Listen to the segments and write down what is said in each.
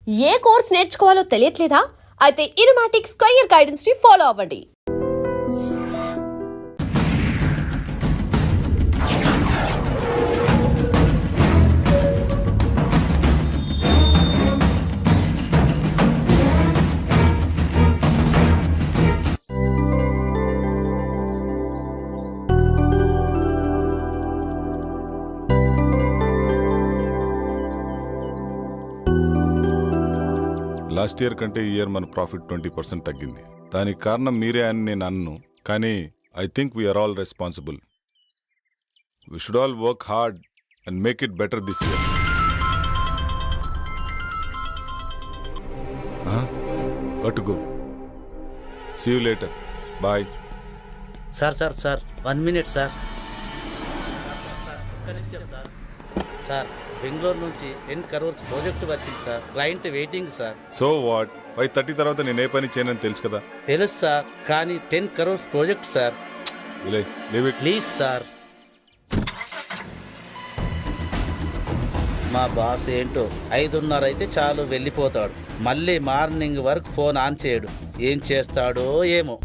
ఏ course నేర్చుకోవాలో తెలియట్లేదా? అయితే ఇనుమాటిక్స్ career guidance ని follow అవ్వండి. లాస్ట్ ఇయర్ కంటే ఈ ఇయర్ మన ప్రాఫిట్ 20% తగ్గింది. దానికి కారణం మీరే అని నేను అన్ను, కానీ I think we're all responsible. We should all work hard and make it better this year. Got go. See you later. Bye. Sir 1 minute sir. Sir Bengaluru నుంచి 10 crores ప్రాజెక్ట్ వచ్చింది సార్. Client waiting sir. So what? 5:30 తర్వాత నేను ఏ పని చేయనని తెలుసు కదా. తెలుసు సార్, కానీ 10 crores project sir. Leave it please sir. మా బాస్ ఏంటో 5:30 అయితే చాలు వెళ్ళిపోతాడు. మళ్ళీ మార్నింగ్ వరకు ఫోన్ ఆన్ చేయడు. ఏం చేస్తాడో ఏమో.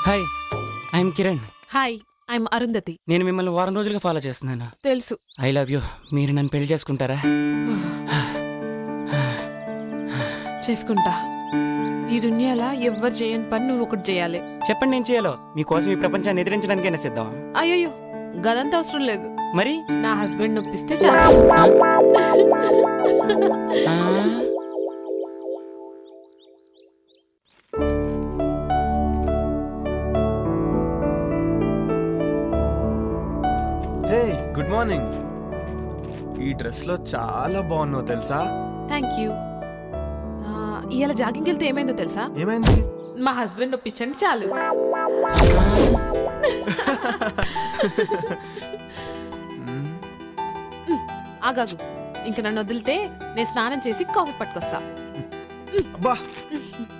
Hi, I'm Kiran. Hi, I'm Arundhati. నేను మిమ్మల్ని వారం రోజులుగా ఫాలో చేస్తున్నాను. తెలుసు. I love you. మీరు నన్ను పెళ్లి చేసుకుంటారా? చేసుకుంటా. ఈ దునియాలో ఎవ్వరు చేయని పని నువ్వు ఒకటి చేయాలి. చెప్పండి, నేను చేయాలో. మీకోసం ఈ ప్రపంచాన్ని ఎదిరించడానికైనా సిద్ధం. అయ్యో, గదంతా అవసరం లేదు. మరి నా హస్బెండ్ నొప్పిస్తే చాలు. Hey good morning. ఈ డ్రెస్లో చాలా బాగున్నావు తెలుసా? Thank you. ఇవాళ జాగింగ్కి వెళ్తే ఏమైందో తెలుసా? ఏమైంది? మా హస్బెండ్ ఒప్పించండి చాలు. ఆగాగు, ఇంక నన్ను వదిలితే నేను స్నానం చేసి కాఫీ పట్టుకొస్తా. అబ్బా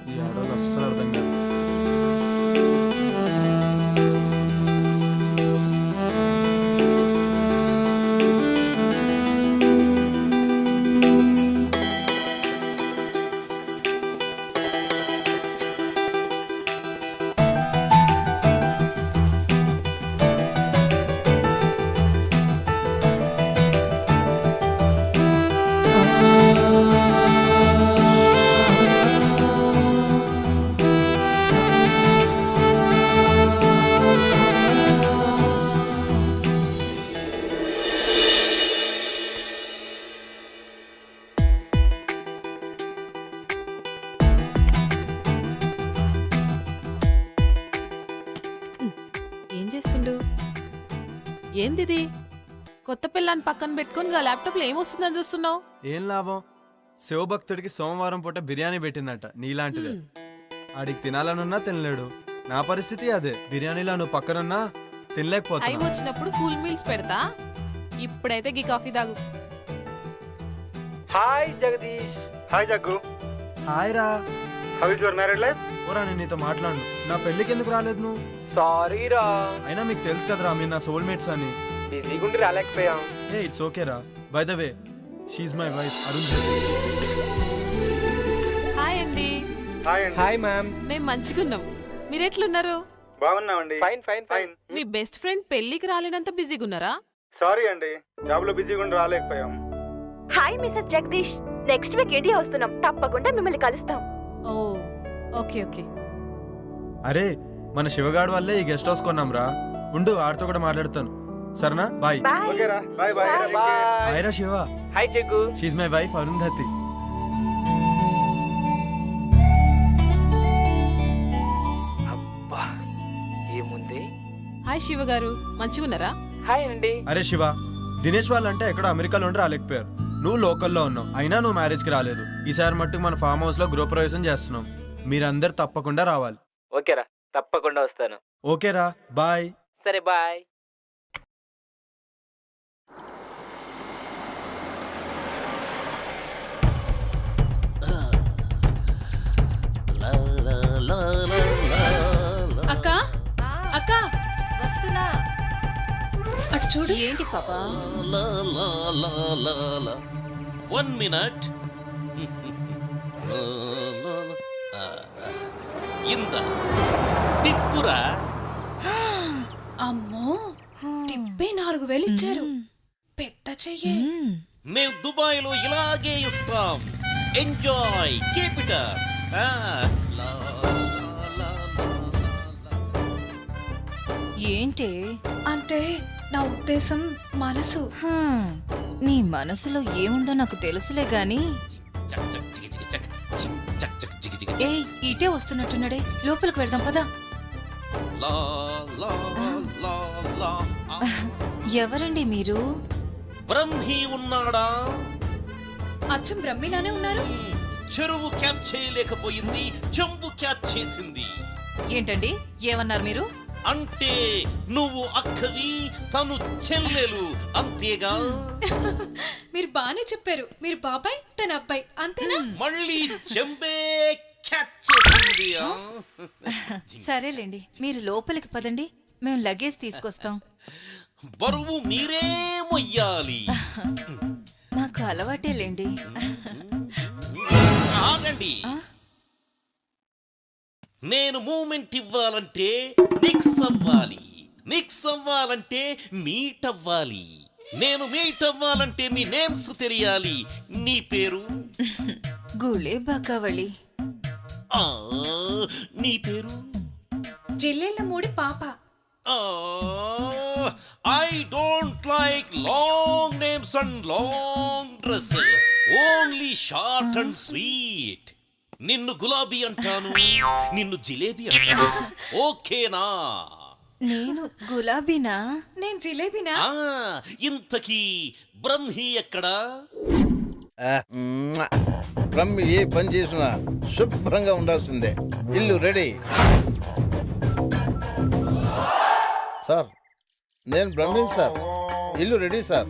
ఈ ఆడవాళ్ళు అస్సలు అర్థం కాదు. ఏం చేస్తుండు? ఏందిది? కొత్త పిల్లని పక్కన పెట్టుకొని ల్యాప్టాప్లో ఏమొస్తుందని చూస్తున్నావు? ఏం లాభం? శివభక్తుడికి సోమవారం పూట బిర్యానీ పెట్టిందట నీలాంటిదే. ఆడికి తినాలనున్నా తినలేడు. నా పరిస్థితి అదే. బిర్యానీలో నువ్వు పక్కనున్నా టైం తినలేకపోతున్నా. వచ్చినప్పుడు ఫుల్ మీల్స్ పెడతా. ఇప్పుడైతే గీ కాఫీ తాగు. Hi Jagadish. Hi Jaggu. Hi రా. How is your married life? ఓరా నేను నీతో మాట్లాడు. నా పెళ్ళికి ఎందుకు రాలేదు నువ్వు? సారీ రా, అయినా మీకు తెలుసు కదరా మీరు నా సోల్మేట్స్ అని. బిజీగా ఉండి రాలేకపోయాం. ఏ ఇట్స్ ఓకే రా. By the way she my wife Arun. Hi అండి. హాయ్ అండి. Hi ma'am. మేము మంచిగున్నాం. మీరెట్లున్నారు? బాగున్నామండి. Fine fine fine. మీ బెస్ట్ ఫ్రెండ్ పెళ్లికి రాలేనంత బిజీగా ఉన్నారా? సారీ అండి, జాబ్ లో బిజీగా ఉండి రాలేకపోయాం. Hi Mrs Jagadish, next week India వస్తున్నాం, తప్పకుండా మిమ్మల్ని కలుస్తాం. Oh okay okay. అరే మన శివగాడు వల్లే ఈ గెస్ట్ హౌస్ కొన్నాం రా. ఉండు ఆడితో కూడా మాట్లాడుతాను. సరేనా? బాయ్. బాయ్. ఓకే రా, బాయ్ బాయ్. హాయ్ రా Shiva. Hi Jaggu. She's my wife Arundhati. అబ్బా ఏముంది. హాయ్ శివ గారు, మంచిగున్నారా? హాయ్ అండి. అరే శివ, దినేష్ వాళ్ళంటే ఎక్కడో అమెరికాలో ఉండి రాలేకపోయారు. నువ్వు లోకల్లో ఉన్నావు, అయినా నువ్వు మ్యారేజ్కి రాలేదు. ఈసారి మట్టుకు మన ఫామ్ హౌస్ లో గృహప్రవేశం చేస్తున్నాం. మీరందరు తప్పకుండా రావాలి. ఓకేరా, తప్పకుండా వస్తాను. ఓకేరా, బాయ్. సరే బాయ్. అక్క అక్క వస్తున్నా. అటు చూడు. ఏంటి పాపా? 1 minute. ఇంత టిప్పురా. అమ్మో, టిప్పే 4000 ఇచ్చారు. పెద్ద చెయ్యే. మేము దుబాయ్లో ఇలాగే ఇస్తాం. Enjoy, keep it up. ఏంటి అంటే నా ఉద్దేశం మనసు. నీ మనసులో ఏముందో నాకు తెలుసులే గాని. ఏ ఇటే వస్తున్నట్టున్నాడే, లోపలికి వెళ్దాం పదా. ఎవరండి మీరు? బ్రహ్మి ఉన్నాడా? అచ్చం బ్రహ్మిలానే ఉన్నారు. చెరువు క్యాచ్ చేయలేకపోయింది, చెంబు క్యాచ్ చేసింది. ఏంటండి ఏమన్నారు మీరు? అంటే నువ్వు అక్కవి, తను చెల్లెలు, అంతేగా? మీరు బానే చెప్పారు. మీరు బాబాయ్, తన అబ్బాయి, అంతేనా? మళ్ళీ చెంబే క్యాచ్ చేసింది. సరేలేండి, మీరు లోపలికి పదండి, మేము లగేజ్ తీసుకొస్తాం. బరువు మీరే మొయ్యాలి. మాకు అలవాటేలేండి. ఆగండి. నేను మూమెంట్ ఇవ్వాలంటే మిక్స్ అవ్వాలి, మిక్స్ అవ్వాలంటే మీట్ అవ్వాలి. నేను మీట్ అవ్వాలంటే మీ నేమ్స్ తెలియాలి. నీ పేరు? గుళే బాకావళి. నీ పేరు? జిల్లేల మూడి పాప. I don't like long names and long dresses. Only short and sweet. నిన్ను గులాబీ అంటాను, నిన్ను జిలేబీ అంటాను. ఓకేనా? నేను గులాబీనా? నేను జిలేబీనా? ఇంతకీ బ్రహ్మి ఎక్కడా? బ్రహ్మి ఏ పని చేసినా శుభ్రంగా ఉండాల్సిందే. ఇల్లు రెడీ. సార్ నేను బ్రహ్మి సార్. ఇల్లు ready sir.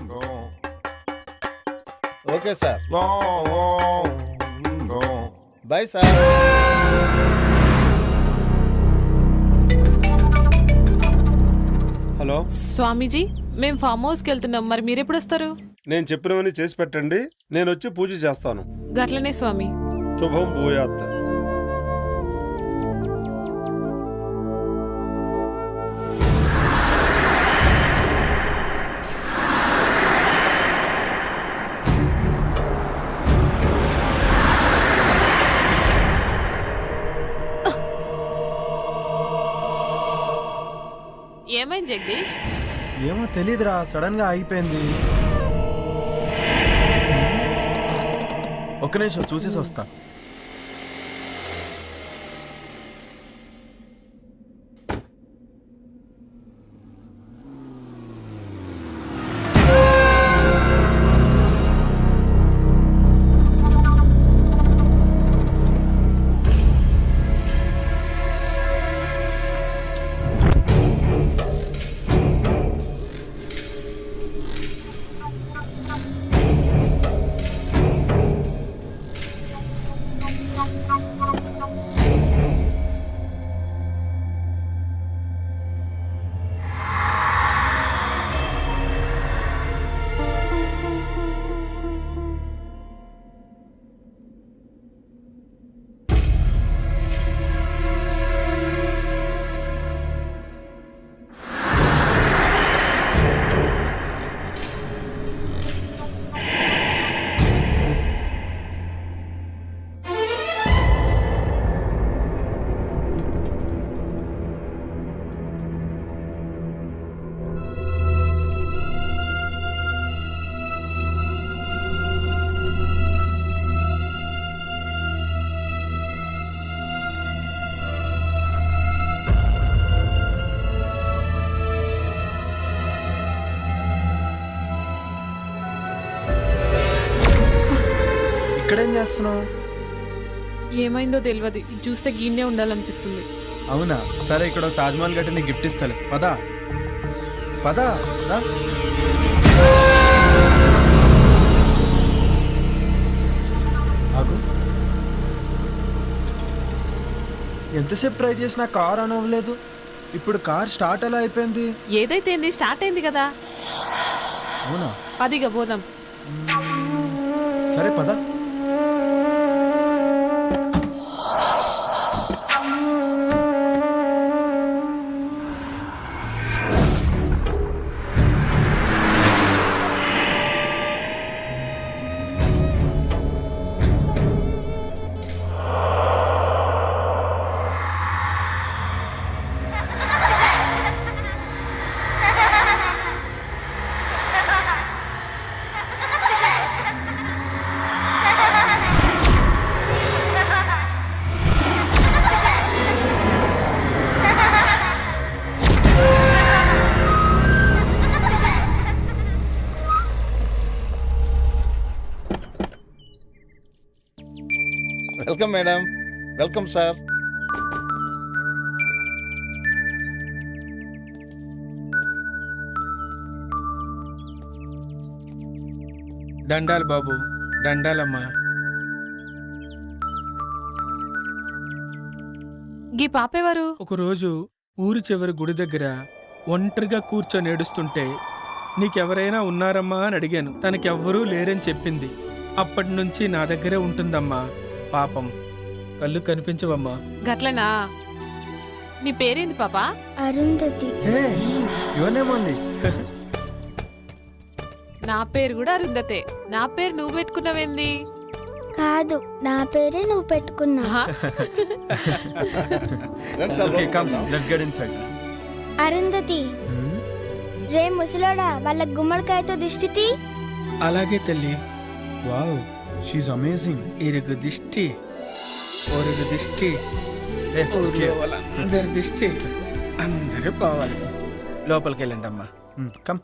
Okay sir. Bye sir. Hello, Swamiji మేము ఫామ్ హౌస్కి వెళ్తున్నాం, మరి మీరెప్పుడు వస్తారు? నేను చెప్పినవన్నీ చేసి పెట్టండి, నేను వచ్చి పూజ చేస్తాను. గట్లనే స్వామి. శుభం భూయాత్. ఏమైంది జగదీష్? ఏమో తెలీదురా, సడన్ గా ఆగిపోయింది. ఒక్క నిమిషం చూసేసి వస్తా. ఇక్కడేం చేస్తున్నావు? ఏమైందో తెలియదు, ఇది చూస్తే గీన్నే ఉండాలనిపిస్తుంది. అవునా, సరే ఇక్కడ తాజ్మహల్ గట్టి నీకు గిఫ్ట్ ఇస్తాలే. పదా పదా రా. ఆగు. ఎంతసేపు ట్రై చేసినా కార్ ఆన్ అవ్వలేదు. ఇప్పుడు కార్ స్టార్ట్ ఎలా అయిపోయింది? ఏదైతే ఏంది, స్టార్ట్ అయింది కదా. అవునా, పదిగా పోదాం. సరే పదా. Welcome madam. Welcome sir. దండాలు బాబు, దండాలమ్మా. గీ పాపేవారు? ఒకరోజు ఊరి చివరి గుడి దగ్గర ఒంటరిగా కూర్చొని ఏడుస్తుంటే నీకెవరైనా ఉన్నారమ్మా అని అడిగాను. తనకెవ్వరూ లేరని చెప్పింది. అప్పటి నుంచి నా దగ్గరే ఉంటుందమ్మా. పాపం కళ్ళు కనిపించవమ్మా. గట్లనా? నీ పేరేంది పాపా? అరుంధతి. ఇవన్నేమంది. నా పేరు కూడా అరుంధతే. నా పేరు నువ్వు పెట్టుకున్నావేంది? కాదు, నా పేరే నువ్వు పెట్టుకున్నా. Okay, come, let's get inside. Arundhati, రే ముసలోడా, వాళ్ళ గుమ్మడికాయతో దిష్టి తీ. అలాగే తల్లి. Wow, she's amazing. ఇరుగు దిష్టి, ఒరుగు దిష్టి, Okay. వాళ్ళందరి దిష్టి అందరూ పోవాలి. లోపలికి వెళ్ళండి అమ్మా. కమ్.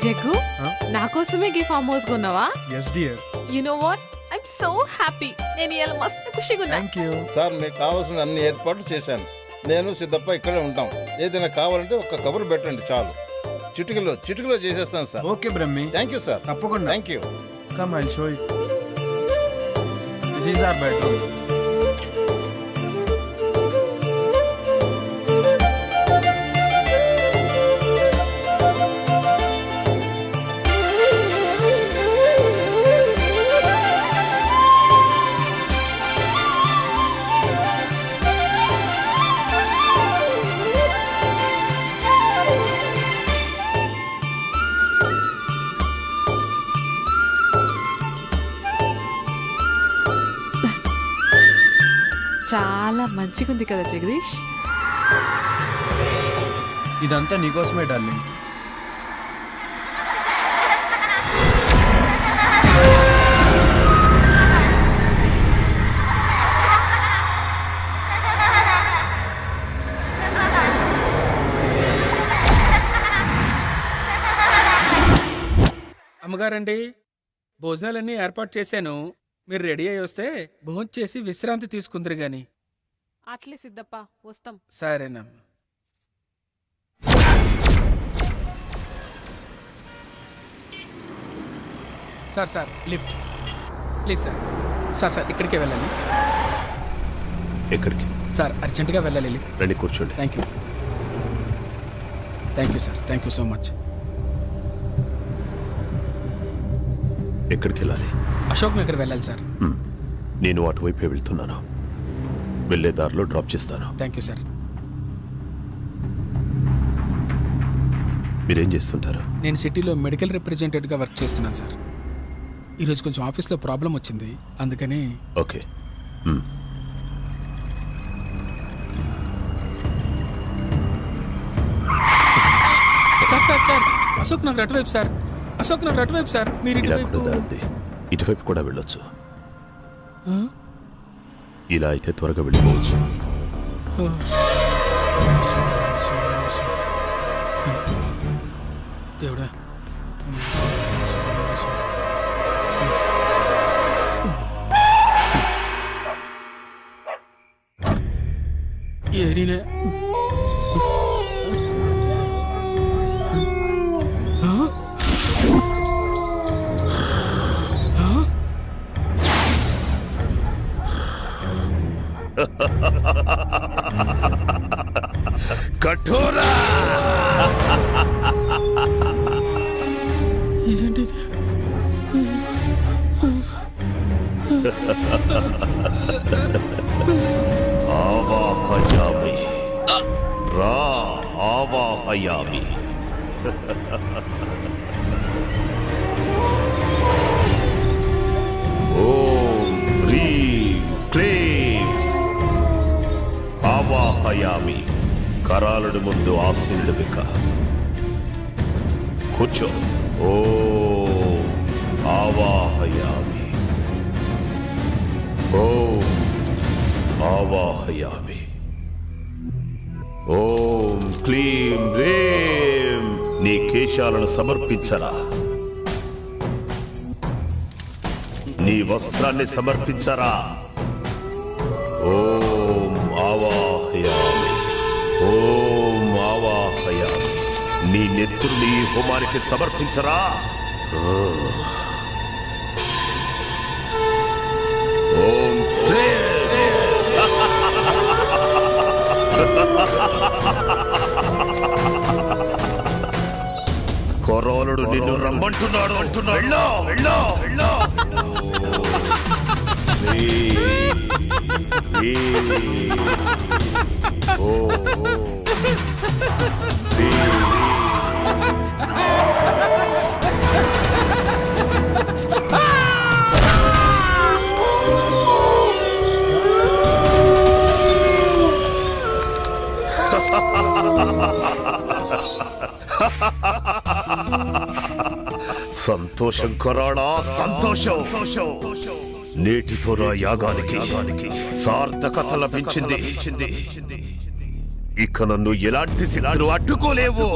జగ్గు నా కోసమే గీ ఫామ్ హౌస్ కొన్నావా? Yes dear. You know what, I'm so happy. నేను ఇవాళ మస్తు ఖుషిగా ఉన్నా. Thank you. సార్ మీకు కావాల్సిన అన్ని ఏర్పాట్లు చేశాను. నేను సిద్ధప్ప ఇక్కడే ఉంటాం. ఏదైనా కావాలంటే ఒక్క కబురు పెట్టండి చాలు. చిటికలో చేసేస్తాను సార్. Okay Brahmi. Thank you sir. తప్పకుండా. Thank you. Come I'll show you. This is our bedroom. చాలా మంచిగా ఉంది కదా జగదీష్. ఇదంతా నీకోసమే డార్లింగ్. అమ్మగారండి, భోజనాలన్నీ ఏర్పాటు చేశాను. మీరు రెడీ అయ్యి వస్తే భోజనం చేసి విశ్రాంతి తీసుకుందరు గాని. అట్లే సిద్ధప్ప, వస్తాం. సరేనమ్మా. Sir lift please sir. Sir ఇక్కడికే వెళ్ళాలి. ఎక్కడికి సార్ అర్జెంటుగా వెళ్ళాలి. రండి కూర్చోండి. Thank you sir. Thank you so much. ఎక్కడికి వెళ్ళాలి? అశోక్ నగర్ వెళ్ళాలి సార్. నేను అటువైపే వెళ్తున్నాను. వెళ్ళే దారిలో డ్రాప్ చేస్తాను. Thank you sir. మీరేం చేస్తుంటారు? నేను సిటీలో మెడికల్ రిప్రజెంటేటివ్గా వర్క్ చేస్తున్నాను సార్. ఈరోజు కొంచెం ఆఫీస్లో ప్రాబ్లం వచ్చింది, అందుకని. ఓకే. సార్ అశోక్ నగర్ అటువైపు సార్. అశోక్ నగర్ అటువైపు సార్. మీరు ఇలా ఇటువైపు. కూడా దారుంది. ఇటువైపు కూడా వెళ్ళొచ్చు. ఇలా అయితే త్వరగా వెళ్ళిపోవచ్చు. దేవుడా. ఏరినే కఠోరా. ఇదేంటి? ఆవాహయామి రా ఆవాహయామి. ఓం హ్రీం క్లీం ఆవాహయామి. కరాలుడి ముందు ఆశీనుడు బిక్క. కూర్చో. ఓం ఆవాహయామి. ఓం ఆవాహయామి. ఓం క్లీం రేం. నీ కేశాలను సమర్పించరా. నీ వస్త్రాన్ని సమర్పించరా. ఓం ఆవాహయామి. ఓం ఆవాహయామి. నీ నెత్తుర్ని హోమానికి సమర్పించరా. ఓం కొరోలుడు నిన్ను రమ్మంటున్నాడు అంటున్నాడు. వెళ్ళో వెళ్ళో వెళ్ళో. ఓ సంతోషం కొరాడా, సంతోషం. నేటితో నా యాగానికి సార్థకత లభించింది. ఇక నన్ను ఎలాంటి శిలాలు అడ్డుకోలేవు.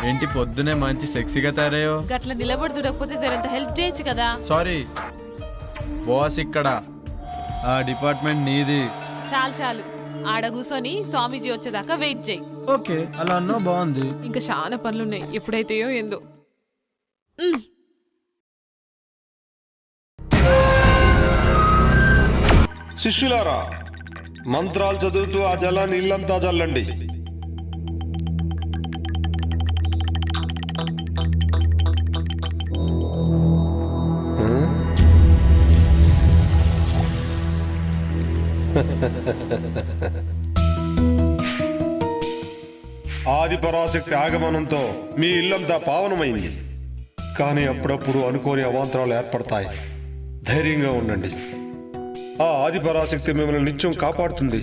ఏంటి పొద్దునే మంచి సెక్సీగా తయారయ్యో? గట్ల నిలబడి చూడకపోతే జరంత హెల్ప్ చేయొచ్చు కదా. సారీ బాస్, ఇక్కడ ఆ డిపార్ట్మెంట్ నీది. చాలు ఆడ కూర్చొని స్వామీజీ వచ్చేదాకా వెయిట్ చేయి. ఓకే, అలా అన్నా బాగుంది. ఇంకా చాలా పనులున్నాయి, ఎప్పుడైతేయో ఏందో. శిష్యులారా, మంత్రాలు చదువుతూ ఆ జలాన్ని ఇల్లంతా చల్లండి. ఆది పరాశక్తి ఆగమనంతో మీ ఇల్లంతా పావనమైంది. కానీ అప్పుడప్పుడు అనుకోని అవాంతరాలు ఏర్పడతాయి. ధైర్యంగా ఉండండి. ఆ ఆది పరాశక్తి మిమ్మల్ని నిత్యం కాపాడుతుంది.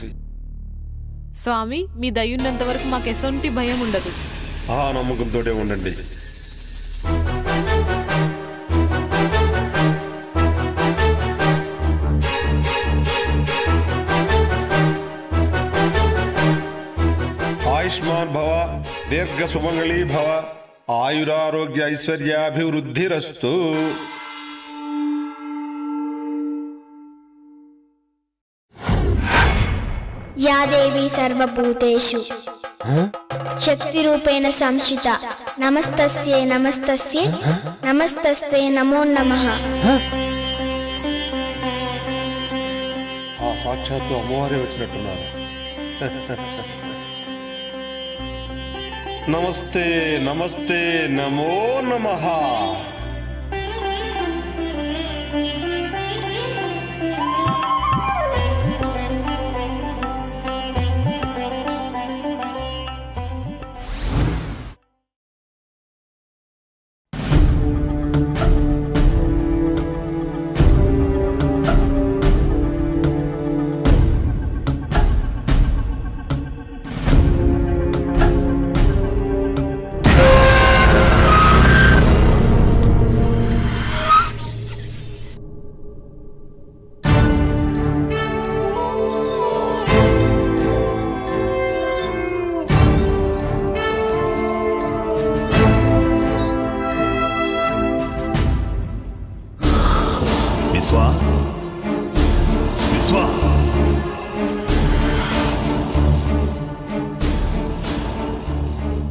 స్వామి, మీ దయ్యున్నంత వరకు మాకు ఎసొంటి భయం ఉండదు. ఆ నమ్మకంతోనే ఉండండి. ఆయుష్మాన్ భవ, దీర్ఘ సుమంగళీ భవ, ఆయురారోగ్య ఐశ్వర్యాభివృద్ధిరస్తు. యా దేవి సర్వభూతేషు శక్తి రూపేణ సంస్థిత నమస్తస్యై నమస్తస్యై నమస్తస్యై నమో నమః. ఆ సాక్షాత్తు అమ్మవారే వచ్చినట్టున్నారు. నమస్తే నమస్తే నమో నమః.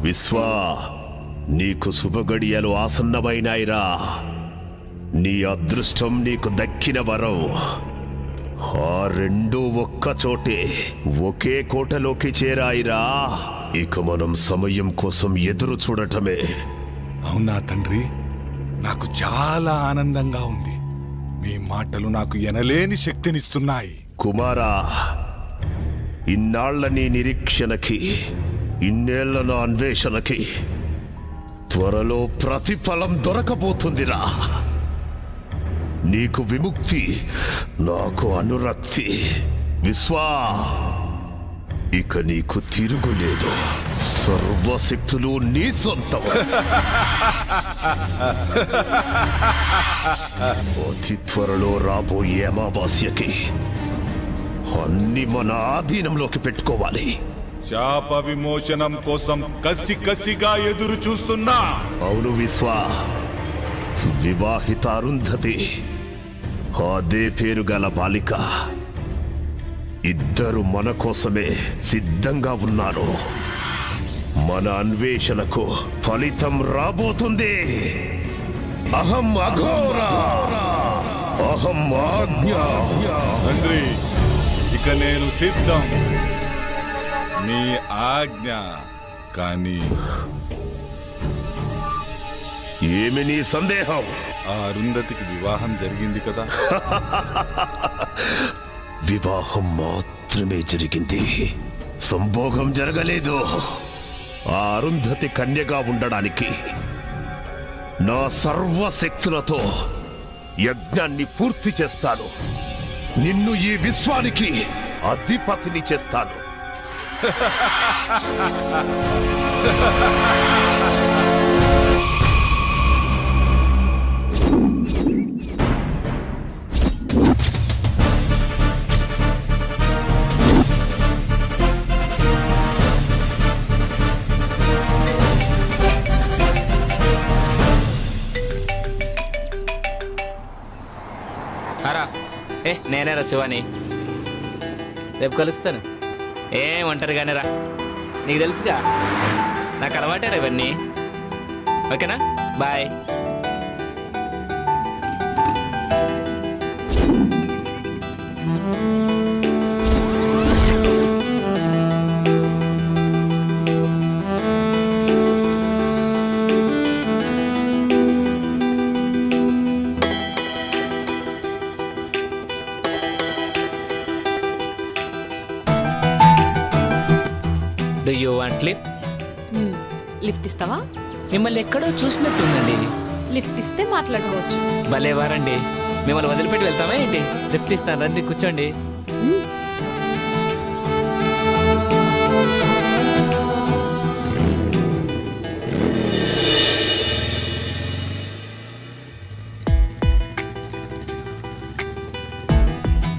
విశ్వా, నీకు శుభగడియలు ఆసన్నమైనాయిరా. నీ అదృష్టం నీకు దక్కిన వరం. ఆ రెండు ఒక్కచోటే ఒకే కోటలోకి చేరాయిరా. ఇక మనం సమయం కోసం ఎదురు చూడటమే. అవునా తండ్రి, నాకు చాలా ఆనందంగా ఉంది. మీ మాటలు నాకు ఎనలేని శక్తినిస్తున్నాయి. కుమారా, ఇన్నాళ్ల నీ నిరీక్షణకి, ఇన్నేళ్ల నా అన్వేషణకి త్వరలో ప్రతిఫలం దొరకబోతుందిరా. నీకు విముక్తి, నాకు అనురక్తి. విశ్వా, ఇక నీకు తిరుగులేదు. సర్వశక్తులు నీ సొంతం. అతి త్వరలో రాబోయే అమావాస్యకి అన్ని మన ఆధీనంలోకి పెట్టుకోవాలి. శాప విమోచనం కోసం కసిగా ఎదురు చూస్తున్నా. అవును విశ్వ, వివాహిత అరుంధతి, అదే పేరు గల బాలిక, ఇద్దరు మన కోసమే సిద్ధంగా ఉన్నారు. మన అన్వేషణకు ఫలితం రాబోతుంది. అహం అఘోర, అహం ఆజ్ఞ. తండ్రి, ఇక నేను సిద్ధం, మీ ఆజ్ఞ. కానీ ఏమి నీ సందేహం? ఆ అరుంధతికి వివాహం జరిగింది కదా? వివాహం మాత్రమే జరిగింది, సంభోగం జరగలేదు. ఆ అరుంధతి కన్యగా ఉండడానికి నా సర్వశక్తులతో యజ్ఞాన్ని పూర్తి చేస్తాను. నిన్ను ఈ విశ్వానికి అధిపతిని చేస్తాను. అరా నేనేరా శివాని, రేపు కలుస్తాను. ఒంటరిగానే రా, నీకు తెలుసుగా నాకు అలవాటేరా ఇవన్నీ. ఓకేనా, bye. Do you want lift? Lift ఇస్తావా? మిమ్మల్ని ఎక్కడో చూసినట్టుందండి. లిఫ్ట్ ఇస్తే మాట్లాడుకోవచ్చు. భలేవారండి, మిమ్మల్ని వదిలిపెట్టి వెళ్తామా ఏంటి? లిఫ్ట్ ఇస్తాను, రండి కూర్చోండి.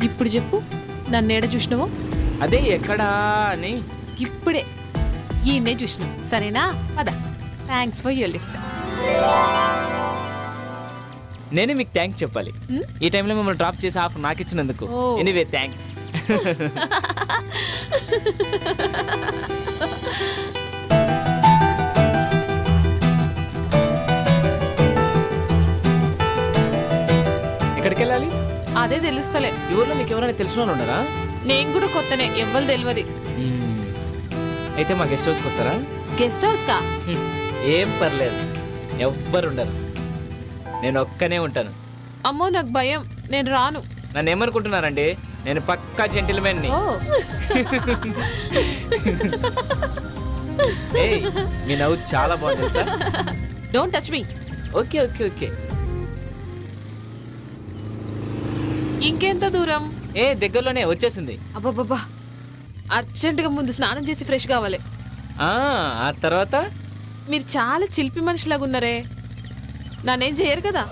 ఇప్పుడు చెప్పు, నన్ను ఏడ చూసినావో? అదే ఎక్కడా అని. ఇప్పుడే ఈయన్నే చూసినావు, సరేనా? పద. Thanks for your lift. నేనే మీకు థ్యాంక్స్ చెప్పాలి. ఈ టైంలో మిమ్మల్ని డ్రాప్ చేసి హాఫ్ నాకు ఇచ్చినందుకు. Anyway thanks. ఎక్కడికి వెళ్ళాలి? అదే తెలుస్తలే. ఈ ఊర్లో మీకు ఎవరైనా తెలిసిన వాళ్ళు ఉన్నారా? నేను కూడా కొత్తనే, ఎవ్వరు తెలియదు. అయితే మా గెస్ట్ హౌస్కి వస్తారా? గెస్ట్ హౌస్ కా? ఏం పర్లేదు, ఎవ్వరు ఉండరు, నేను ఒక్కనే ఉంటాను. అమ్మో నాకు భయం, నేను రాను. నన్ను ఏమనుకుంటున్నారండి, నేను పక్కా జెంటిల్మెన్ని. మీ నవ్వు చాలా బాగుంది sir. Don't touch me. Okay okay okay. ఇంకెంత దూరం? దగ్గరలోనే వచ్చేసింది. అబ్బాబ్బా, అర్జెంటుగా ముందు స్నానం చేసి ఫ్రెష్ కావాలి. ఆ తర్వాత? మీరు చాలా చిలిపి మనిషిలాగా ఉన్నారే, నన్నేం చేయరు కదా.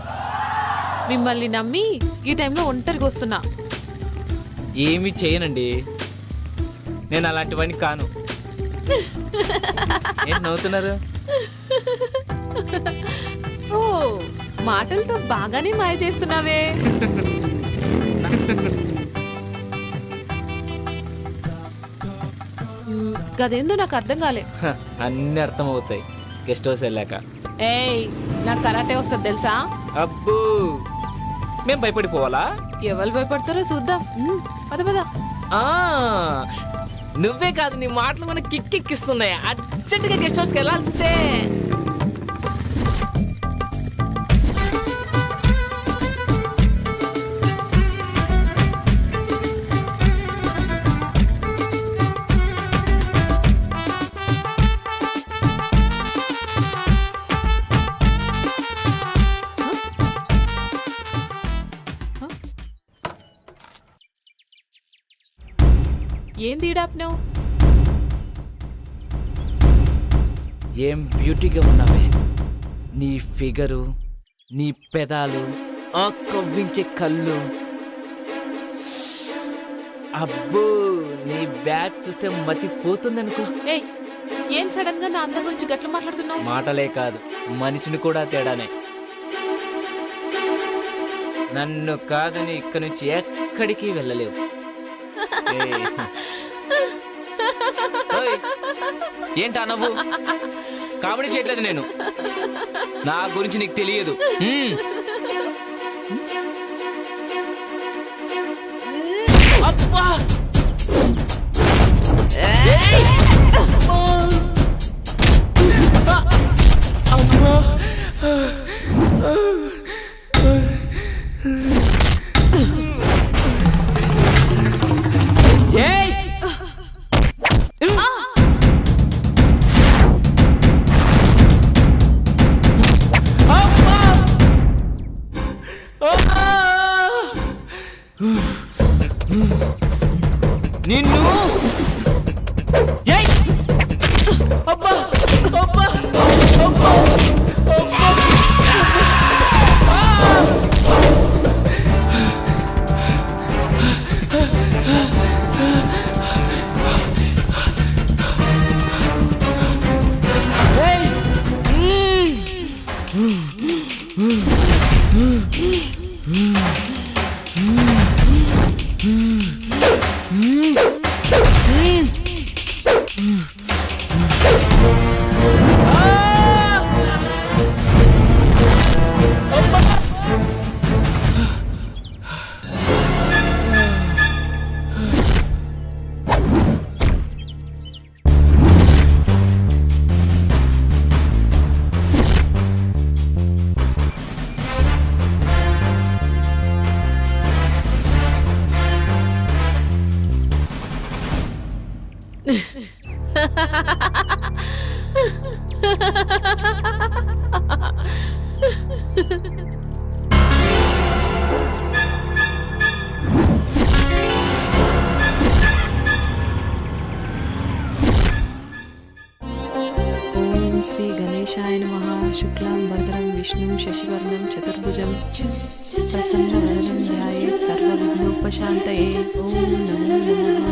మిమ్మల్ని నమ్మి ఈ టైంలో ఒంటరిగా వస్తున్నా. ఏమీ చేయనండి, నేను అలాంటివన్నీ కాను. ఏం నవ్వుతున్నారు? ఓ, మాటలతో బాగానే మాయ చేస్తున్నావే. గదేందో నాకు అర్థం కాలే. అన్ని అర్థమవుతాయి గెస్ట్ హౌస్ వెళ్ళాక. ఏయ్, నాకు కరాటే వస్తుంది తెలుసా? అబ్బో, మేము భయపడిపోవాలా? ఎవరు భయపడతారో చూద్దాం. పద పద. నువ్వే కాదు, నీ మాటలు మనకి కిక్కెక్కిస్తున్నాయి. అర్జెంటుగా గెస్ట్ హౌస్కి వెళ్ళాల్సిందే. ఏంది ఈడాప్నావు? ఏం బ్యూటీగా ఉన్నావే, నీ ఫిగరు, నీ పెదాలు, ఆ కవ్వించే కళ్ళు. అబ్బో నీ బ్యాగ్ చూస్తే మతి పోతుందనుకో. ఏయ్ ఏం సడన్ గా నా అందం గురించి గట్ల మాట్లాడుతున్నావు? మాటలే కాదు మనిషిని కూడా తేడానే. నన్ను కాదని ఇక్కడి నుంచి ఎక్కడికి వెళ్ళలేవు. ఏయ్. ఓయ్, ఏంటా నవ్వు? కామెడీ చేయట్లేదు నేను. నా గురించి నీకు తెలియదు. అబ్బా! ఏయ్! అమ్మా! ఏయ్! అమ్మా! నిన్ను ఏయ్! అబ్బా! అబ్బా! అబ్బా! అబ్బా! ఓం శ్రీ గణేశాయ నమః. శుక్లాం వరదరం విష్ణుం శశివర్ణం చతుర్భుజం ప్రసన్నవదనం ధ్యాయేత్ సర్వవిఘ్నోపశాంతయే. ఓం నమో నమః.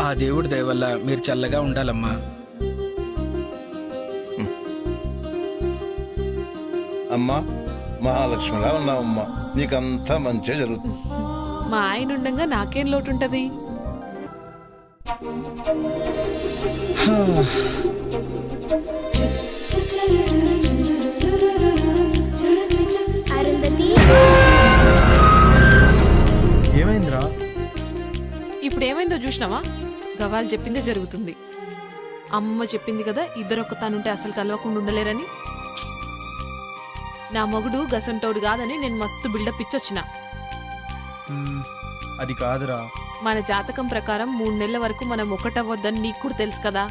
ఆ దేవుడి దయ వల్ల మీరు చల్లగా ఉండాలమ్మా. అమ్మా మహాలక్ష్మిలా ఉన్నావమ్మా, నీకంతా మంచిగా జరుగుతుంది. మా ఆయన ఉండగా నాకేం లోటు ఉంటది? ఏమైందిరా? ఇప్పుడు ఏమైందో చూసినావా? గవాల్ చెప్పిందే జరుగుతుంది. అమ్మ చెప్పింది కదా ఇద్దరొక్క తానుంటే అసలు కలవకుండా ఉండలేరని. నా మొగుడు గసంటోడు కాదని నేను మస్తు బిల్డప్ ఇచ్చొచ్చిన. అది కాదురా. మన జాతకం ప్రకారం 3 నెలల వరకు మనం ఒకటవ్వద్దని నీకు కూడా తెలుసు కదా.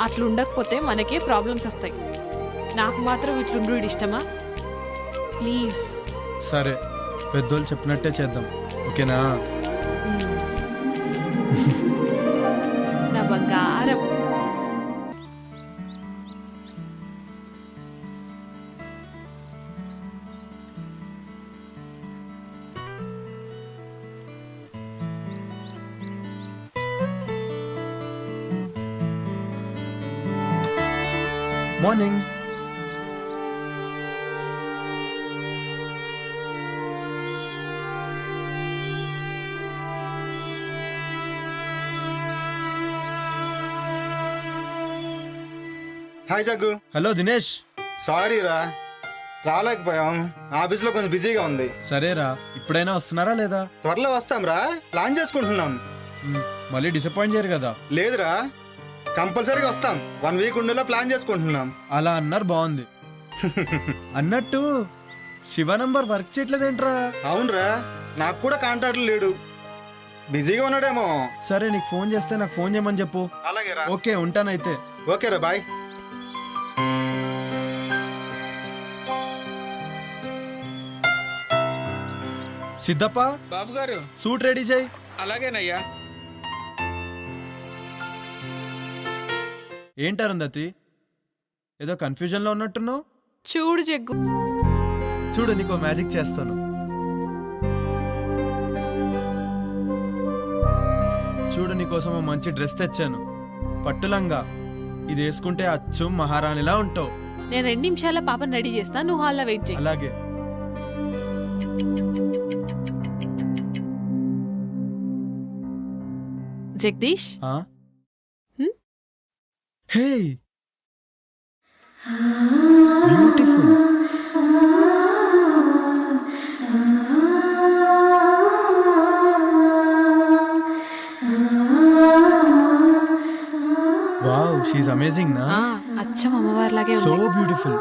అట్లుండకపోతే మనకే ప్రాబ్లమ్స్ వస్తాయి. నాకు మాత్రం ఇట్లుండు ఇష్టమా? ప్లీజ్. సరే పెద్దోళ్ళు చెప్పినట్టే చేద్దాం, ఓకేనా? నా బంగారం. Morning. Hi Jaggu. Hello Dinesh. Sorry రా, రాలేకపోయాం. ఆఫీస్లో కొంచెం బిజీగా ఉంది. సరేరా, ఇప్పుడైనా వస్తున్నారా లేదా? త్వరలో వస్తాం రా, ప్లాన్ చేసుకుంటున్నాం. మళ్ళీ డిసప్పాయింట్ చేయరు కదా? లేదురా, కంపల్సరీగా వస్తాం. 1 వీక్ ఉండేలా ప్లాన్ చేసుకుంటున్నాం. అలా అన్నారు, బాగుంది. అన్నట్టు శివ నంబర్ వర్క్ చేయట్లేదేంట్రా? అవునరా, నాకు కూడా కాంటాక్ట్ లేడు, బిజీగా ఉన్నాడేమో. సరే నీకు ఫోన్ చేస్తే నాకు ఫోన్ చేయమని చెప్పు. అలాగే రా. ఓకే ఉంటానైతే. ఓకేరా, బాయ్. సిద్ధప్ప బాబు గారు సూట్ రెడీ చేయి. అలాగేనయ్యా. ఏంటి అరుంధతి, ఏదో కన్ఫ్యూజన్లో ఉన్నట్టున్నావు? చూడు జగ్గు, చూడు నీకు మ్యాజిక్ చేస్తాను. చూడు నీకోసం ఓ మంచి డ్రెస్ తెచ్చాను, పట్టులంగా. ఇది వేసుకుంటే అచ్చు మహారాణిలా ఉంటావు. నేను 2 నిమిషాల పాపని రెడీ చేస్తా, నువ్వు హాల్లో వెయిట్ చేయి. అలాగే. Jagadish, hey beautiful. Wow, she's amazing నా. అచ్చం అమ్మవారిలాగే సో ఉంది. బ్యూటిఫుల్.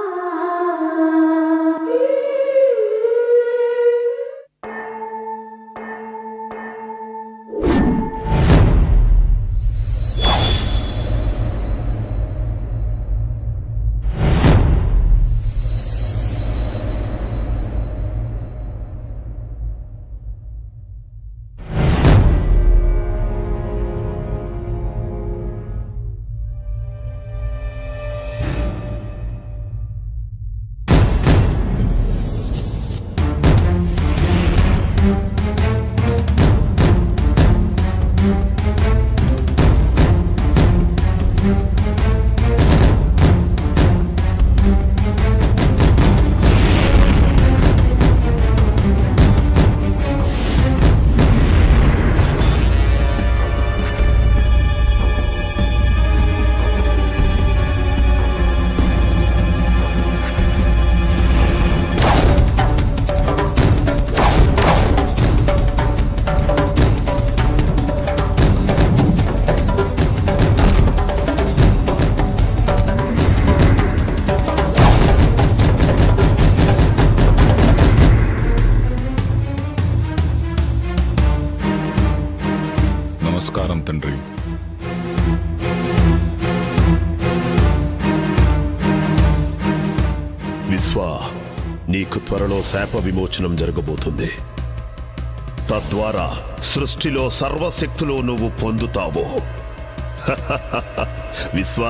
నమస్కారం తండ్రి. విశ్వ, నీకు త్వరలో శాప విమోచనం జరగబోతుంది. తద్వారా సృష్టిలో సర్వశక్తులు నువ్వు పొందుతావు. విశ్వ,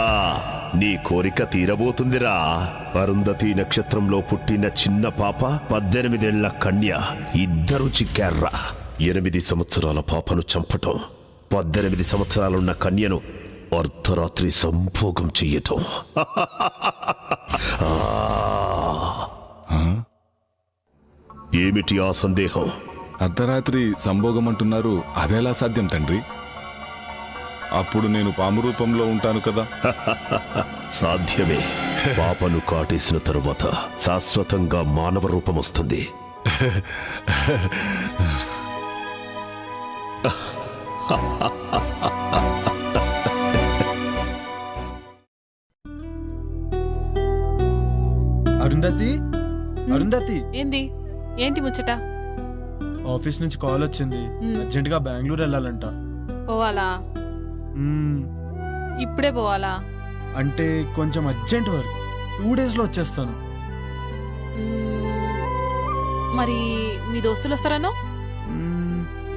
నీ కోరిక తీరబోతుందిరా. అరుంధతి నక్షత్రంలో పుట్టిన చిన్న పాప, 18 ఏళ్ల కన్య, ఇద్దరు చిక్కార్రా. 8 సంవత్సరాల పాపను చంపటం, 18 సంవత్సరాలున్న కన్యను అర్ధరాత్రి సంభోగం చెయ్యటం. ఏమిటి ఆ సందేహం? అర్ధరాత్రి సంభోగం అంటున్నారు, అదెలా సాధ్యం తండ్రి? అప్పుడు నేను పాము రూపంలో ఉంటాను కదా. సాధ్యమే. పాపను కాటేసిన తరువాత శాశ్వతంగా మానవ రూపం వస్తుంది. అరుంధతి, అరుంధతి. ఏంటి ముచ్చట? ఆఫీస్ నుంచి కాల్ వచ్చింది, అర్జెంట్ గా బెంగళూరు వెళ్ళాలంట. పోవాలా? ఇప్పుడే పోవాలా? అంటే కొంచెం అర్జెంట్ వర్క్, 2 days లో వచ్చేస్తాను. మరి మీ దోస్తులు వస్తారనో?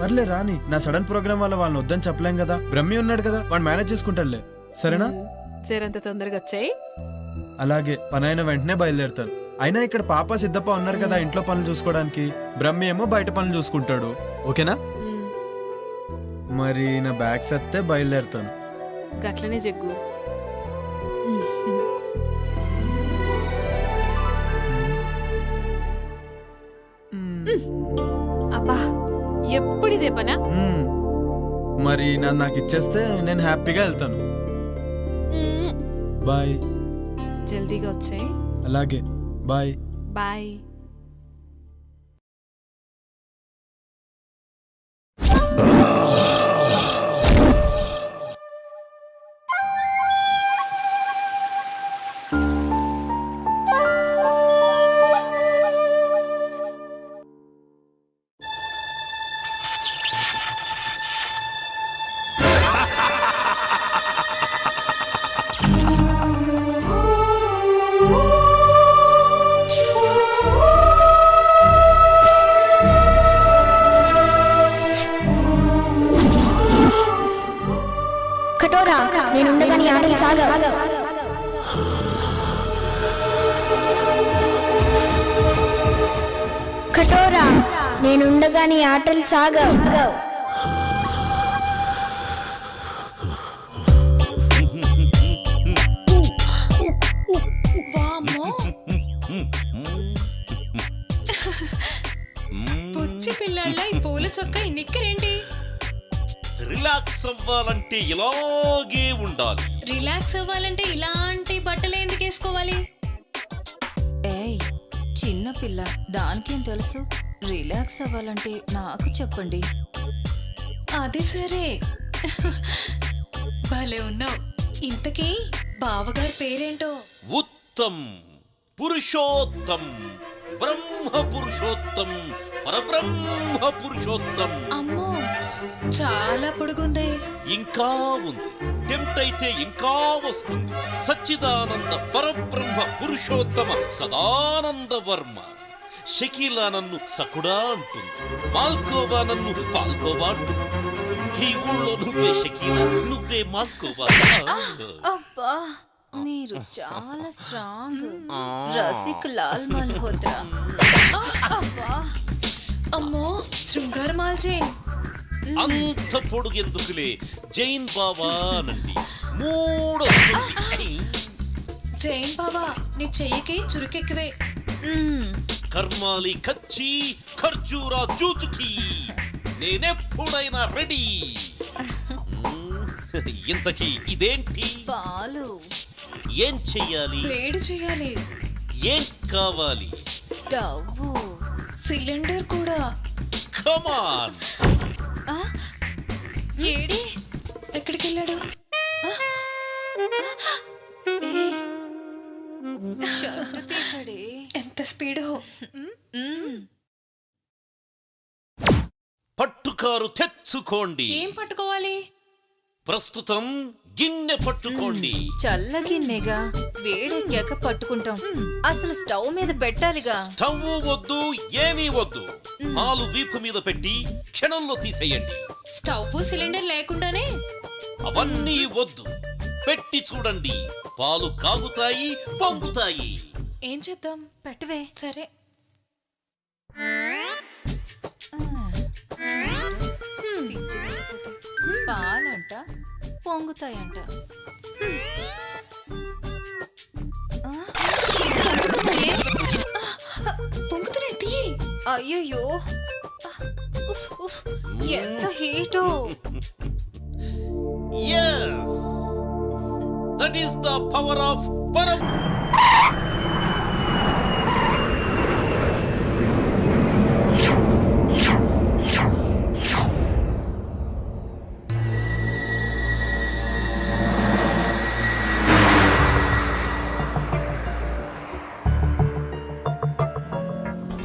పర్లే రాని. నా సడన్ ప్రోగ్రామ్ వల్ల వాళ్ళని వద్దని చెప్పలేం కదా. బ్రహ్మి ఉన్నాడు కదా, వాడు మేనేజ్ చేసుకుంటాడులే. సరేనా? సేరంత తొందరగా వచ్చాయి. అలాగే, పని అయిన వెంటనే బయలుదేరుతాను. అయినా ఇక్కడ పాప సిద్ధప్ప ఉన్నారు కదా ఇంట్లో పనులు చూసుకోవడానికి. బ్రహ్మి ఏమో బయట పనులు చూసుకుంటాడు. ఓకేనా? మరి నా బ్యాగ్స్ వస్తే బయలుదేరుతాను. గట్లనే జగ్గు. అబ్బా, ఎప్పుడిదే పనా? మరి నాకు ఇచ్చేస్తే నేను హ్యాపీగా వెళ్తాను. బాయ్. జల్దీగా వచ్చాయి. అలాగే, బాయ్. బాయ్. ఆటలు సాగవు. కఠోరా, నేనుండగా నీ ఆటలు సాగవు. పుచ్చి పిల్లల ఈ పూల చొక్క ఈ నిక్కరేంటి? రిలాక్స్ అవ్వాలంటే ఇలాగే ఉండాలి. రిలాక్స్ అవ్వాలంటే ఇలాంటి బట్టలు ఎందుకు వేసుకోవాలి? ఏయ్ చిన్న పిల్ల, దానికేం తెలుసు? రిలాక్స్ అవ్వాలంటే నాకు చెప్పండి. అది సరే, భలే ఉన్నావు. ఇంతకీ బావగారి పేరేంటో? ఉత్తమ్, పురుషోత్తం, బ్రహ్మ పురుషోత్తం, పరబ్రహ్మ పురుషోత్తం. అమ్మో, చాలా పొడుగుంది. ఇంకా ఉంది, టెంప్ట్ అయితే ఇంకా వస్తుంది. సచ్చిదానంద పరబ్రహ్మ పురుషోత్తమ సదానంద వర్మ. షకీలా నన్ను సకుడా అంటుంది, మాల్కోవా నన్ను పాల్కోవా అంటుంది. ఈ ఊళ్ళో నువ్వే షకీలా, నువ్వే మాల్కోవా. అబ్బా, మీరు చాలా స్ట్రాంగ్. రసిక్ లాల్ మల్హోత్రా. అబ్బా, అమ్మో, శృంగార మాల్ జైన్. అంత పొడుగెందుకులే, జైన్ బాబా అనండి. మూడో జైన్ బావా, నీ చెయ్యికి చురుకెక్కువే. కర్మాలి కచ్చి ఖర్జూరా జూచుకి, నేనెప్పుడైనా రెడీ. ఇంతకీ ఇదేంటి? పాలు. ఏం చెయ్యాలి? వేడి చేయాలి. ఏం కావాలి? స్టవ్, సిలిండర్ కూడా. కమాన్. ఏడి ఎక్కడికి వెళ్ళాడు? షర్ట్ తీసాడే. ఎంత స్పీడో. పట్టుకారు తెచ్చుకోండి. ఏం పట్టుకోవాలి? ప్రస్తుతం గిన్నె పట్టుకోండి. చల్లగిన్నెగా, వేడెక్కాక పట్టుకుంటాం. అసలు స్టవ్ మీద పెట్టాలిగా. స్టవ్ వద్దు, ఏమీ వద్దు. పాలు వీపు మీద పెట్టి క్షణంలో తీసేయండి. స్టవ్ సిలిండర్ లేకుండానే? అవన్నీ వద్దు, పెట్టి చూడండి. పాలు కాగుతాయి, పొంగుతాయి. ఏం చేద్దాం? పెట్టవే. సరే. పాలంట, పొంగుతాయంట. పొంగుతున్నాయి, తీయి. అయ్యయ్యో, ఎంత హీటో. Yes, that is the power of Param.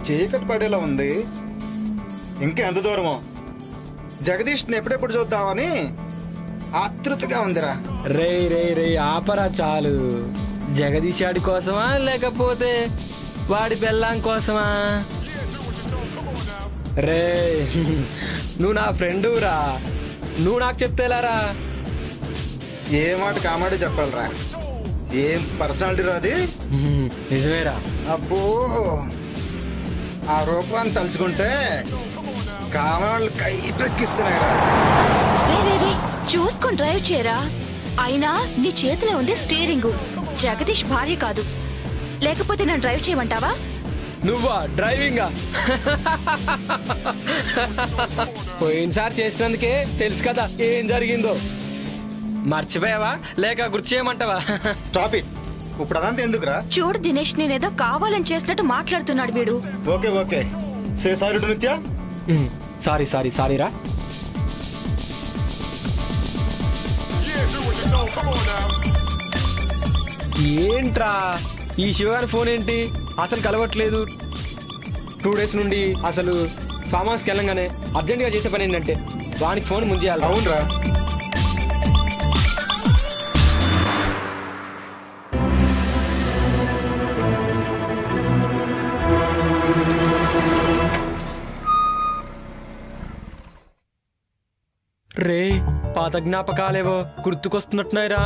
చీకటి పడేలా ఉంది. ఇంకా ఎంత దూరమో? జగదీష్ని ఎప్పుడెప్పుడు చూద్దామని ఆతృతగా ఉందిరా. రే రే రే ఆపరా చాలు. జగదీష్ ఆడి కోసమా లేకపోతే వాడి బెల్లం కోసమా? రే నువ్వు నా ఫ్రెండు రా, నువ్వు నాకు చెప్తేలారా. ఏ మాట కామాడే చెప్పాలరా. ఏం పర్సనాలిటీ రాది. నిజమేరా. అబ్బో, ఆ రూపాన్ని తలుచుకుంటే కామాళ్ళు కైపెక్కిస్తున్నాయిరా. చూసుకొని డ్రైవ్ చేయరా. అయినా నీ చేతిలో ఉంది స్టీరింగ్, జగదీష్ భార్య కాదు. లేకపోతే నన్ను డ్రైవ్ చేయమంటావా? నువ్వా డ్రైవింగా? పోయినసారి చేసినందుకే తెలుసు కదా ఏం జరిగిందో. మర్చిపోయావా లేక గుర్తు చేయమంటావా? Stop it. ఇప్పుడు అదంతా ఎందుకురా? చూడు దినేష్, నేనేదో కావాలని చేసినట్టు మాట్లాడుతున్నాడు వీడు. Okay okay, say sorry to నిత్య. సారీ సారీ సారీ రా. ఏంట్రా ఈ శివగారి ఫోన్ ఏంటి అసలు కలవట్లేదు? 2 days నుండి అసలు ఫామ్ హౌస్కి వెళ్ళంగానే అర్జెంటుగా చేసే పని ఏంటంటే వానికి ఫోన్ ముంచేయాలి. అవునరా. రే పాత జ్ఞాపకాలేవో గుర్తుకొస్తున్నట్టున్నాయిరా.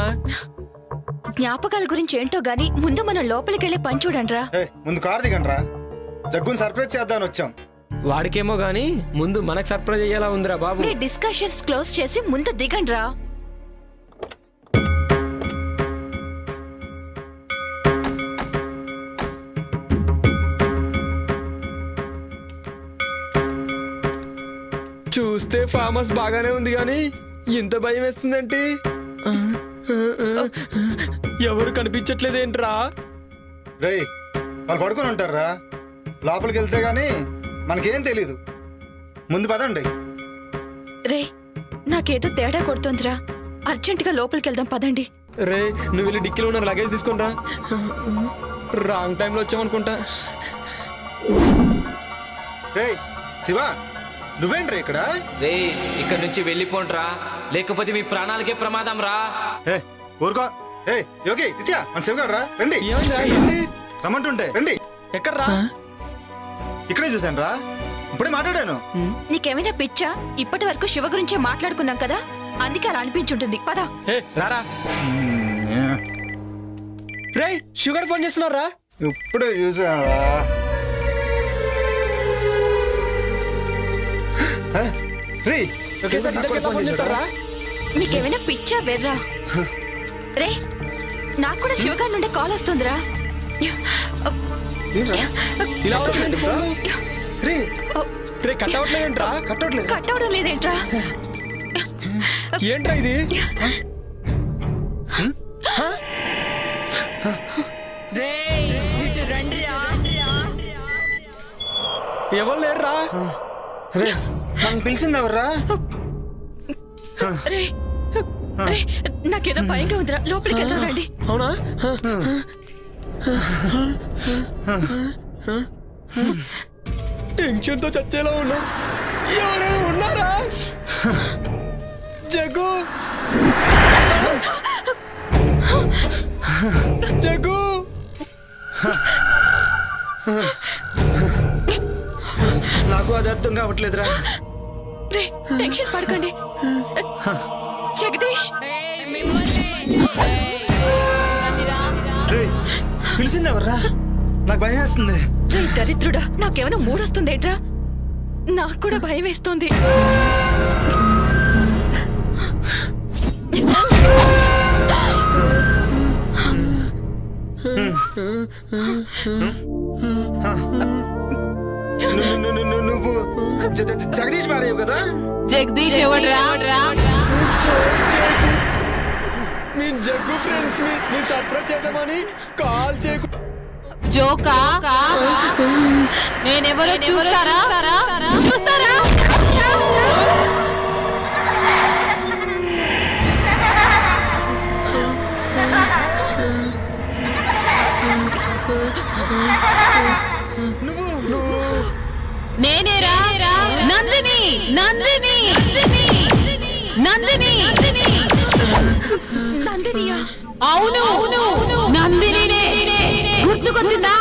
జ్ఞాపకాల గురించి ఏంటో గాని ముందు మనం లోపలికి వెళ్ళి పని చూడండిరా. ముందు కారు దిగండ్రా, జగ్గుని సర్ప్రైజ్ చేద్దామని వచ్చాం. వాడికేమో గానీ ముందు మనకు సర్ప్రైజ్ అయ్యేలా ఉందిరా బాబు. మీ డిస్కషన్స్ క్లోజ్ చేసి ముందు దిగండ్రా. చూస్తే ఫామ్ హౌస్ బాగానే ఉంది కానీ ఇంత భయం వేస్తుందంటే ఎవరు కనిపించట్లేదేంట్రా? రేయ్, వాళ్ళు పడుకొని ఉంటారా? లోపలికి వెళ్తే గానీ మనకేం తెలీదు. ముందు పదండి. రే, నాకేదో తేడా కొడుతోందిరా. అర్జెంటుగా లోపలికి వెళ్దాం, పదండి. రే, నువ్వు వెళ్ళి డిక్కీలో ఉన్న లగేజ్ తీసుకుంటా. రాంగ్ టైంలో వచ్చామనుకుంటా. రే శివ, నువ్వేంట్రా ఇక్కడ? రే, ఇక్కడ నుంచి వెళ్ళిపోండ్రా, లేకపోతే మీ ప్రాణాలకే ప్రమాదం రా. ఊరుకో. యోగి, ఇచ్చా మన శివగాడు రా, రండి. రమ్మంటుంటే రండి. ఎక్కడ్రా? ఇక్కడే చూశాను రా, ఇప్పుడే మాట్లాడాను. నీకేమైనా పిచ్చా? ఇప్పటి వరకు శివ గురించే మాట్లాడుకున్నాం కదా, అందుకే అలా అనిపించుంటుంది. పద. రారా. రే, షుగర్ ఫోన్ చేస్తున్నారా? ఇప్పుడే చూసాను. మీకేమైనా పిచ్చా వెర్రా? రే, నాకు కూడా శివగారి నుండి కాల్ వస్తుందిరా. ఇలా వచ్చిందండి ఫోన్. రే, కట్ అవట్లేదేంట్రా? కట్ అవడం లేదేంట్రా? ఏంట్రా ఇది? ఎవరు లేరురా? నన్ను పిలిచింది ఎవర్రా? రే, నాకేదో భయంగా ఉందిరా, లోపలికి వెళ్దాం రండి. అవునా? టెన్షన్ తో చచ్చేలా ఉన్నా. ఎవరైనా ఉన్నారా? జగ్గు, జగ్గు. నాకు అది అర్థం కావట్లేదురా. రే, టెన్షన్ పడకండి. జగదీష్, పిలిచింది ఎవర్రా? నాకు భయం వేస్తుంది. రే దరిద్రుడా, నాకేమైనా మూడొస్తుందేంట్రా? నాకు కూడా భయం వేస్తుంది. నువ్వు జగదీష్ భార్యవు కదా? జగదీష్ ఎవడ్రా? మేము జగ్గు ఫ్రెండ్స్ ని సర్ప్రైజ్ చేద్దామని కాల్ చేయకు. జోకా? నేనెవరో చూస్తారా? చూస్తారా? నేనేరా నందిని. నందిని నందిని నందినియా? అవును, నందినినే. గుర్తుకొచ్చిందా?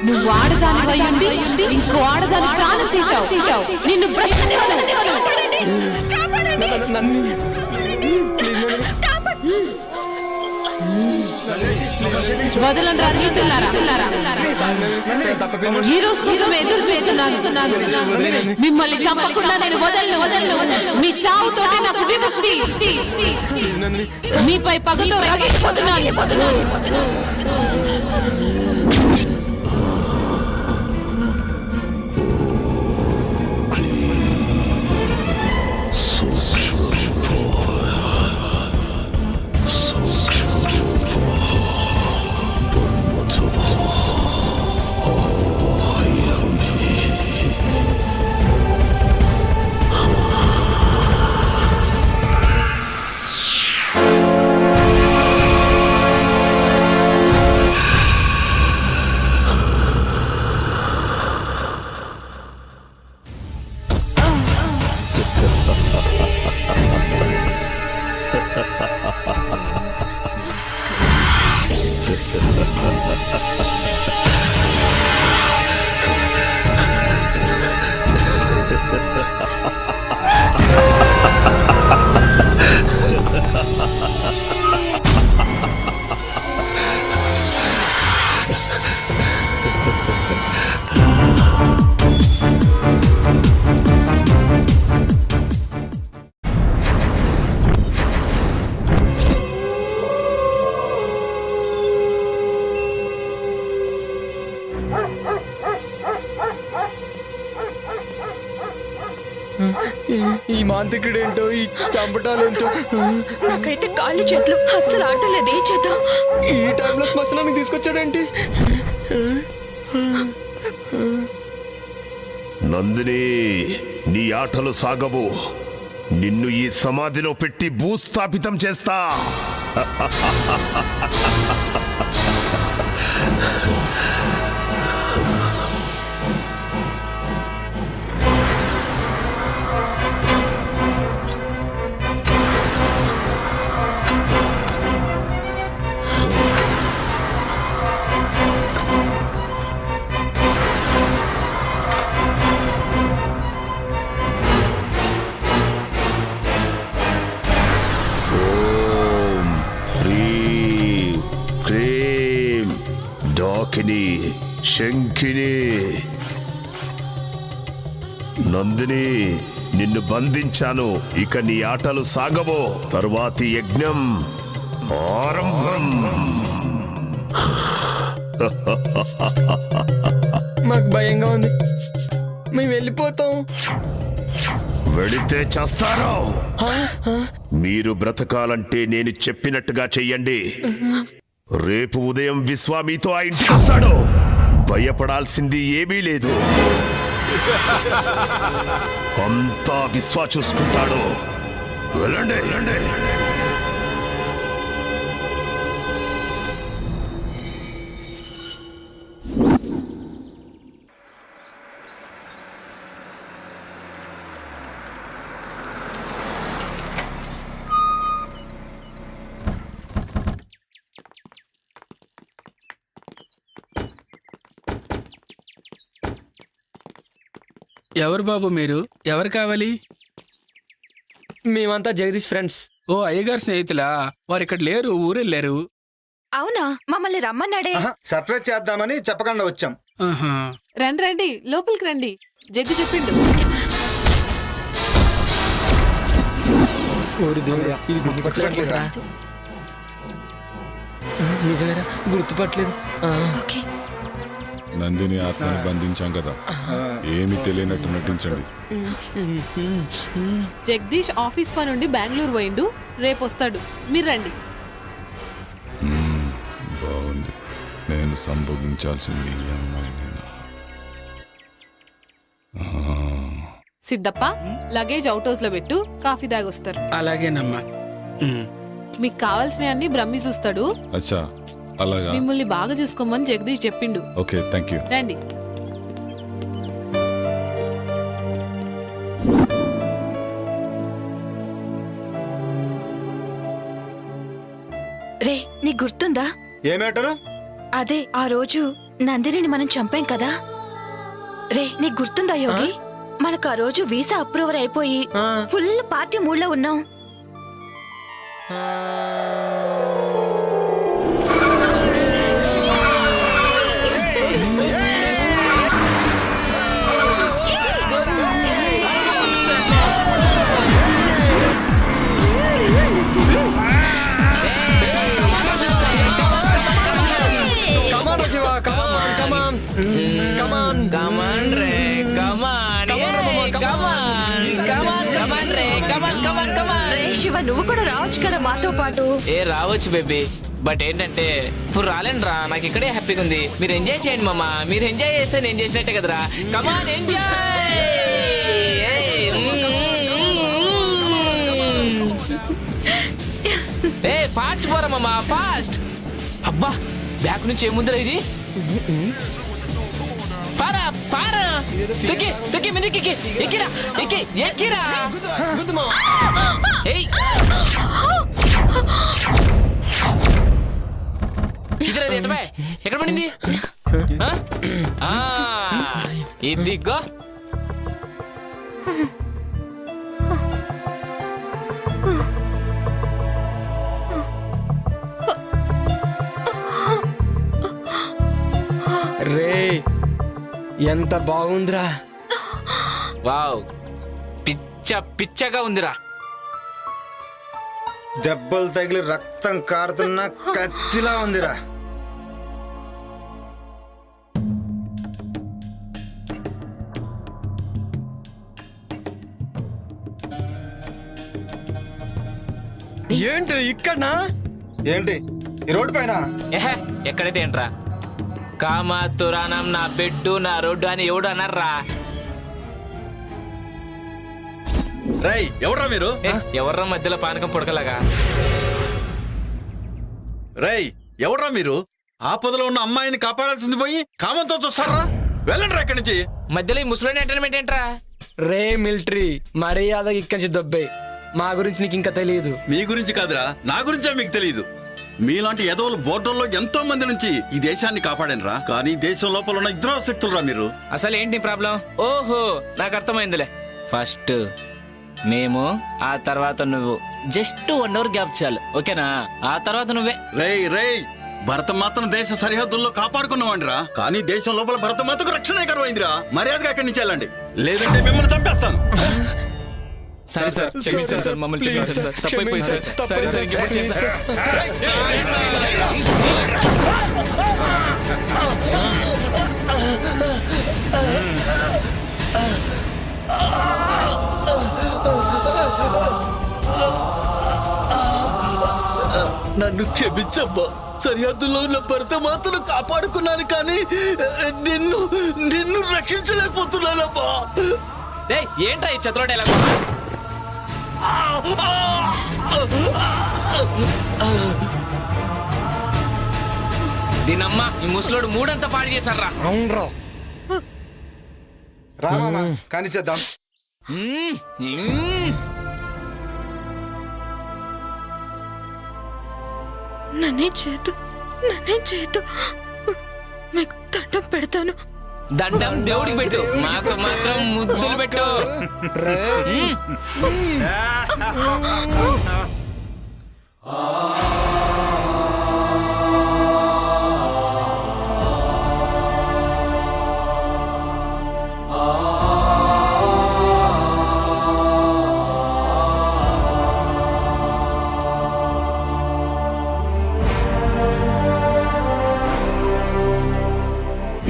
నువ్వు ఆడదాని ఉండి ఇంకో ఆడదాని ప్రాణం తీసావు. నిన్ను వదలని రాని చిల్లారా. ఈ రోజు కోసం ఎదురు చేస్తున్నాను. మిమ్మల్ని చంపకుండా నేను వదలను. మీ చావుతోటి నాకు విముక్తి. మీపై పగతో రగిపోతున్నాను. ఈ మాంత్రికుడేంటో ఈ చంపటాలేంటో నాకైతే కాళ్ళు చేతులు అస్సలు ఆటలేదు. ఏం చేద్దాం? ఈ టైంలో శ్మశానానికి తీసుకొచ్చాడేంటి? నందిని, నీ ఆటలు సాగవు. నిన్ను ఈ సమాధిలో పెట్టి భూస్థాపితం చేస్తా. డాకిని, శంఖిని, నందిని, నిన్ను బంధించాను. ఇక నీ ఆటలు సాగవో. తరువాతి యజ్ఞం ఆరంభం. మాకు భయంగా ఉంది, మేము వెళ్ళిపోతాం. వెళితే చేస్తారా? మీరు బ్రతకాలంటే నేను చెప్పినట్టుగా చెయ్యండి. రేపు ఉదయం విశ్వ మీతో ఆ ఇంటికి వస్తాడు. భయపడాల్సింది ఏమీ లేదు. అంతా విశ్వ చూసుకుంటాడు. వెళ్ళండి, వెళ్ళండి. ఎవరు బాబు మీరు? ఎవరు కావాలి? మేమంతా జగదీష్ ఫ్రెండ్స్. ఓ అయ్యగారు స్నేహితులా? వారు ఇక్కడ లేరు, ఊరెళ్ళారు. అవునా? మమ్మల్ని రమ్మన్నాడే. సర్ప్రైజ్ చేద్దామని చెప్పకుండా వచ్చాం. రండి రండి, లోపలికి రండి. జగ్గు చెప్పిండు. ఇది గుర్తుపట్టలేదురా? నిజమేరా, గుర్తుపట్టలేదు. నందిని ఆత్మని బంధించాం కదా, ఏమి తెలియనట్టు నటించండి. జగదీష్ ఆఫీస్ పని నుండి బెంగళూరు పోయిండు, రేపు వస్తాడు. మీరు రండి. బాగుంది. నేను సంభోగించాల్సింది ఈ అమ్మాయినేనా? సిద్ధప్ప, లగేజ్ అవుట్ హౌస్ లో పెట్టు, కాఫీ దాగొస్తారు. అలాగేనమ్మా. మీకు కావాల్సిన అన్ని బ్రహ్మి చూస్తాడు. అచ్చా, అలాగా. మిమ్మల్ని బాగా చూసుకోమని జగదీష్ చెప్పిండు. Okay, thank you. రండి. రే, నీకు గుర్తుందా? ఏమేటరు? అదే ఆ రోజు నందినిని మనం చంపాం కదా. రే, నీకు గుర్తుందా యోగి? మనకు ఆ రోజు వీసా అప్రూవర్ అయిపోయి ఫుల్ పార్టీ మూడ్లో ఉన్నాం. శివ, నువ్వు కూడా రావచ్చు కదా మాతో పాటు. రావచ్చు బేబీ, బట్ ఏంటంటే ఇప్పుడు రాలేను రా. నాకు ఇక్కడే హ్యాపీగా ఉంది. మీరు ఎంజాయ్ చేయండి మామ. మీరు ఎంజాయ్ చేస్తే నేను చేసినట్టే కదరా. కమాన్, ఎంజాయ్. ఫాస్ట్ పోరా మామ, ఫాస్ట్. అబ్బా, బ్యాక్ నుంచి ఏముందిరా ఇది? పారా పారా, తొక్కి తొక్కి మీదకి ఎక్కిరా, ఎక్కి ఎక్కిరా. ఇదిరా, ఎక్కడ పడింది? ఇదిగో. రే, ఎంత బాగుందిరా. వావ్, పిచ్చ పిచ్చగా ఉందిరా. దెబ్బలు తగిలి రక్తం కారుతున్న కత్తిలా ఉందిరా. ఏంటి ఇక్కడనా? ఏంటి ఈ రోడ్డు పైన? ఏహే ఎక్కడైతే ఏంట్రా, కామాతురానం నా బెడ్డు నా రోడ్డు అని ఎవడు అన్నారా? రై ఎవడ్రా మీరు? ఎవర్రా మధ్యలో పానకం పుడకలాగా? రై ఎవడ్రా మీరు? ఆపదలో ఉన్న అమ్మాయిని కాపాడాల్సింది పోయి కామంతో చూస్తారా? వెళ్ళండి రా ఇక్కడి నుంచి. మధ్యలో ఈ ముసలోని ఎంటర్టైన్మెంట్ ఏంట్రా? రే మిలిటరీ మర్యాద ఇక్కడి నుంచి దొబ్బే. మా గురించి నీకు ఇంకా తెలియదు. మీ గురించి కాదురా, నా గురించే మీకు తెలియదు. మీలాంటి ఎదవలు బోర్డర్లో ఎంతో మంది నుంచి ఈ దేశాన్ని కాపాడనురా, కానీ దేశం లోపల ఉన్న ఇద్దరు శక్తులురా మీరు. అసలు ఏంటి ప్రాబ్లం? ఓహో నాకు అర్థమైందిలే. ఫస్ట్ మేము, ఆ తర్వాత నువ్వు. జస్ట్ 1 అవర్ గ్యాప్ చాలు, ఓకేనా? ఆ తర్వాత నువ్వే. రేయ్ రేయ్, భరతమాతను దేశ సరిహద్దుల్లో కాపాడుకున్నావండిరా, కానీ దేశం లోపల భరతమాతకు రక్షణ కరువైందిరా. మర్యాదగా అక్కడి నుంచి వెళ్ళండి, లేదంటే మిమ్మల్ని చంపేస్తాను. సరే సార్, క్షమించండి సార్, మమ్మల్ని క్షమించండి సార్, తప్పైపోయింది సార్. సరే సార్, ఇంకెప్పుడు చేయండి సార్. సరే సార్. నన్ను క్షమించమ్మా. సరిహద్దులో ఉన్న భరతమాతను కాపాడుకున్నాను, కానీ నిన్ను నిన్ను రక్షించలేకపోతున్నానమ్మా. ఏంట్రా ఈ చతురోడు ఎలా? దీనమ్మ ఈ ముసలోడు మూడంతా పాడు చేశారా? అవునరా, రామా కానీ చేద్దాం. నన్నేం చేయొద్దు, మీకు దండం పెడతాను. దండం దేవుడికి పెట్టు, మాకు మాత్రం ముద్దులు పెట్టు.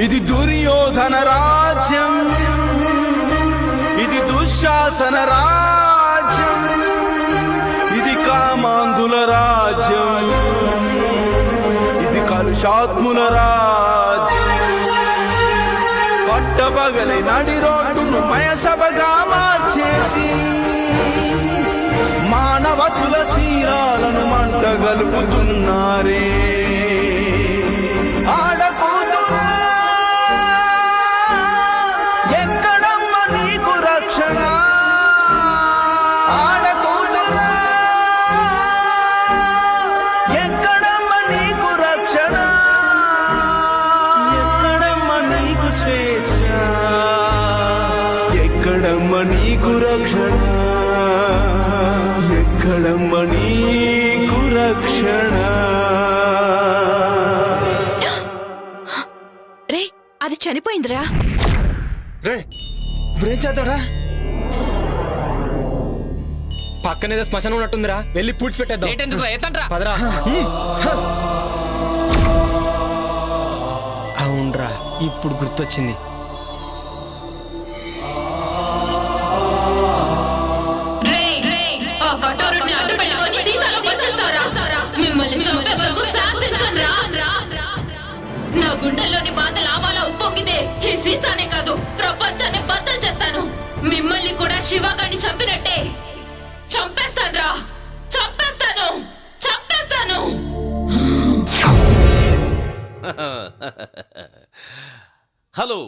ఇది దుర్యోధన రాజ్యం, ఇది దుశ్శాసన రాజ్యం, ఇది కామాంధుల రాజ్యం, ఇది కలుషాత్ముల రాజ్యం. పట్టపగలి నడి రోడ్డును మయసభగా మార్చేసి మానవతుల శీలాలను మంటగలుపుతున్నారే. రే అది చనిపోయిందిరా. రే ఇప్పుడేం చేద్దాంరా? పక్కనేదో శ్మశానం ఉన్నట్టుందిరా, వెళ్ళి పూడ్చి పెట్టేద్దాం. పదరా. అవునరా, ఇప్పుడు గుర్తొచ్చింది. నా గుండెల్లోని బాధ లావాలా ఉప్పొంగితే ఈ సీసానే కాదు ప్రపంచాన్ని బద్దలు చేస్తాను. మిమ్మల్ని కూడా శివగాన్ని చంపినట్టే చంపేస్తాను. హలో,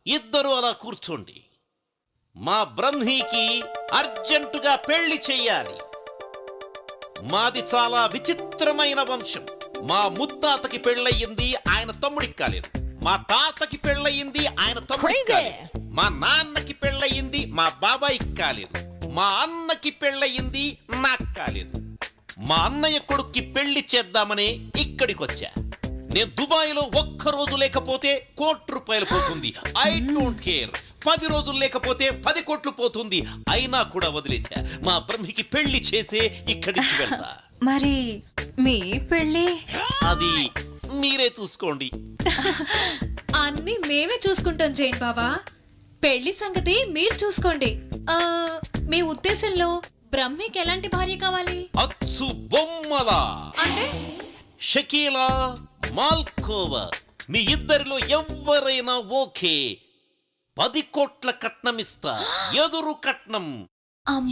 ఇద్దరు అలా కూర్చోండి. మా బ్రహ్మీకి అర్జెంటుగా పెళ్లి చెయ్యాలి. మాది చాలా విచిత్రమైన వంశం. మా ముత్తాతకి పెళ్ళయింది, ఆయన తమ్ముడికి కాలేదు. మా తాతకి పెళ్ళయింది, ఆయన తమ్ముడికి కాలేదు. మా నాన్నకి పెళ్ళయింది, మా బాబాయికి కాలేదు. మా అన్నకి పెళ్ళయింది, నాకు కాలేదు. మా అన్నయ్య కొడుక్కి పెళ్లి చేద్దామని ఇక్కడికొచ్చా. నేను దుబాయ్లో ఒక్కరోజు లేకపోతే ₹1,00,00,000 పోతుంది. I don't care. 10 రోజులు లేకపోతే 10 కోట్లు పోతుంది. అయినా కూడా వదిలేశా. మా బ్రహ్మికి పెళ్లి చేసే ఇక్కడి నుంచి వెళ్తా. మరి మీ పెళ్ళి? అది మీరే చూసుకోండి. అన్ని మేమే చూసుకుంటాం జైన్ బాబా. పెళ్లి సంగతి మీరు చూసుకోండి. మీ ఉద్దేశంలో బ్రహ్మికి ఎలాంటి భార్య కావాలి? అచ్చు బొమ్మలా అంటే షకీలా మాల్కోవా మీ ఇద్దరిలో ఎవ్వరైనా ఓకే 10 కోట్ల కట్నమిస్తా. ఎదురు కట్నం.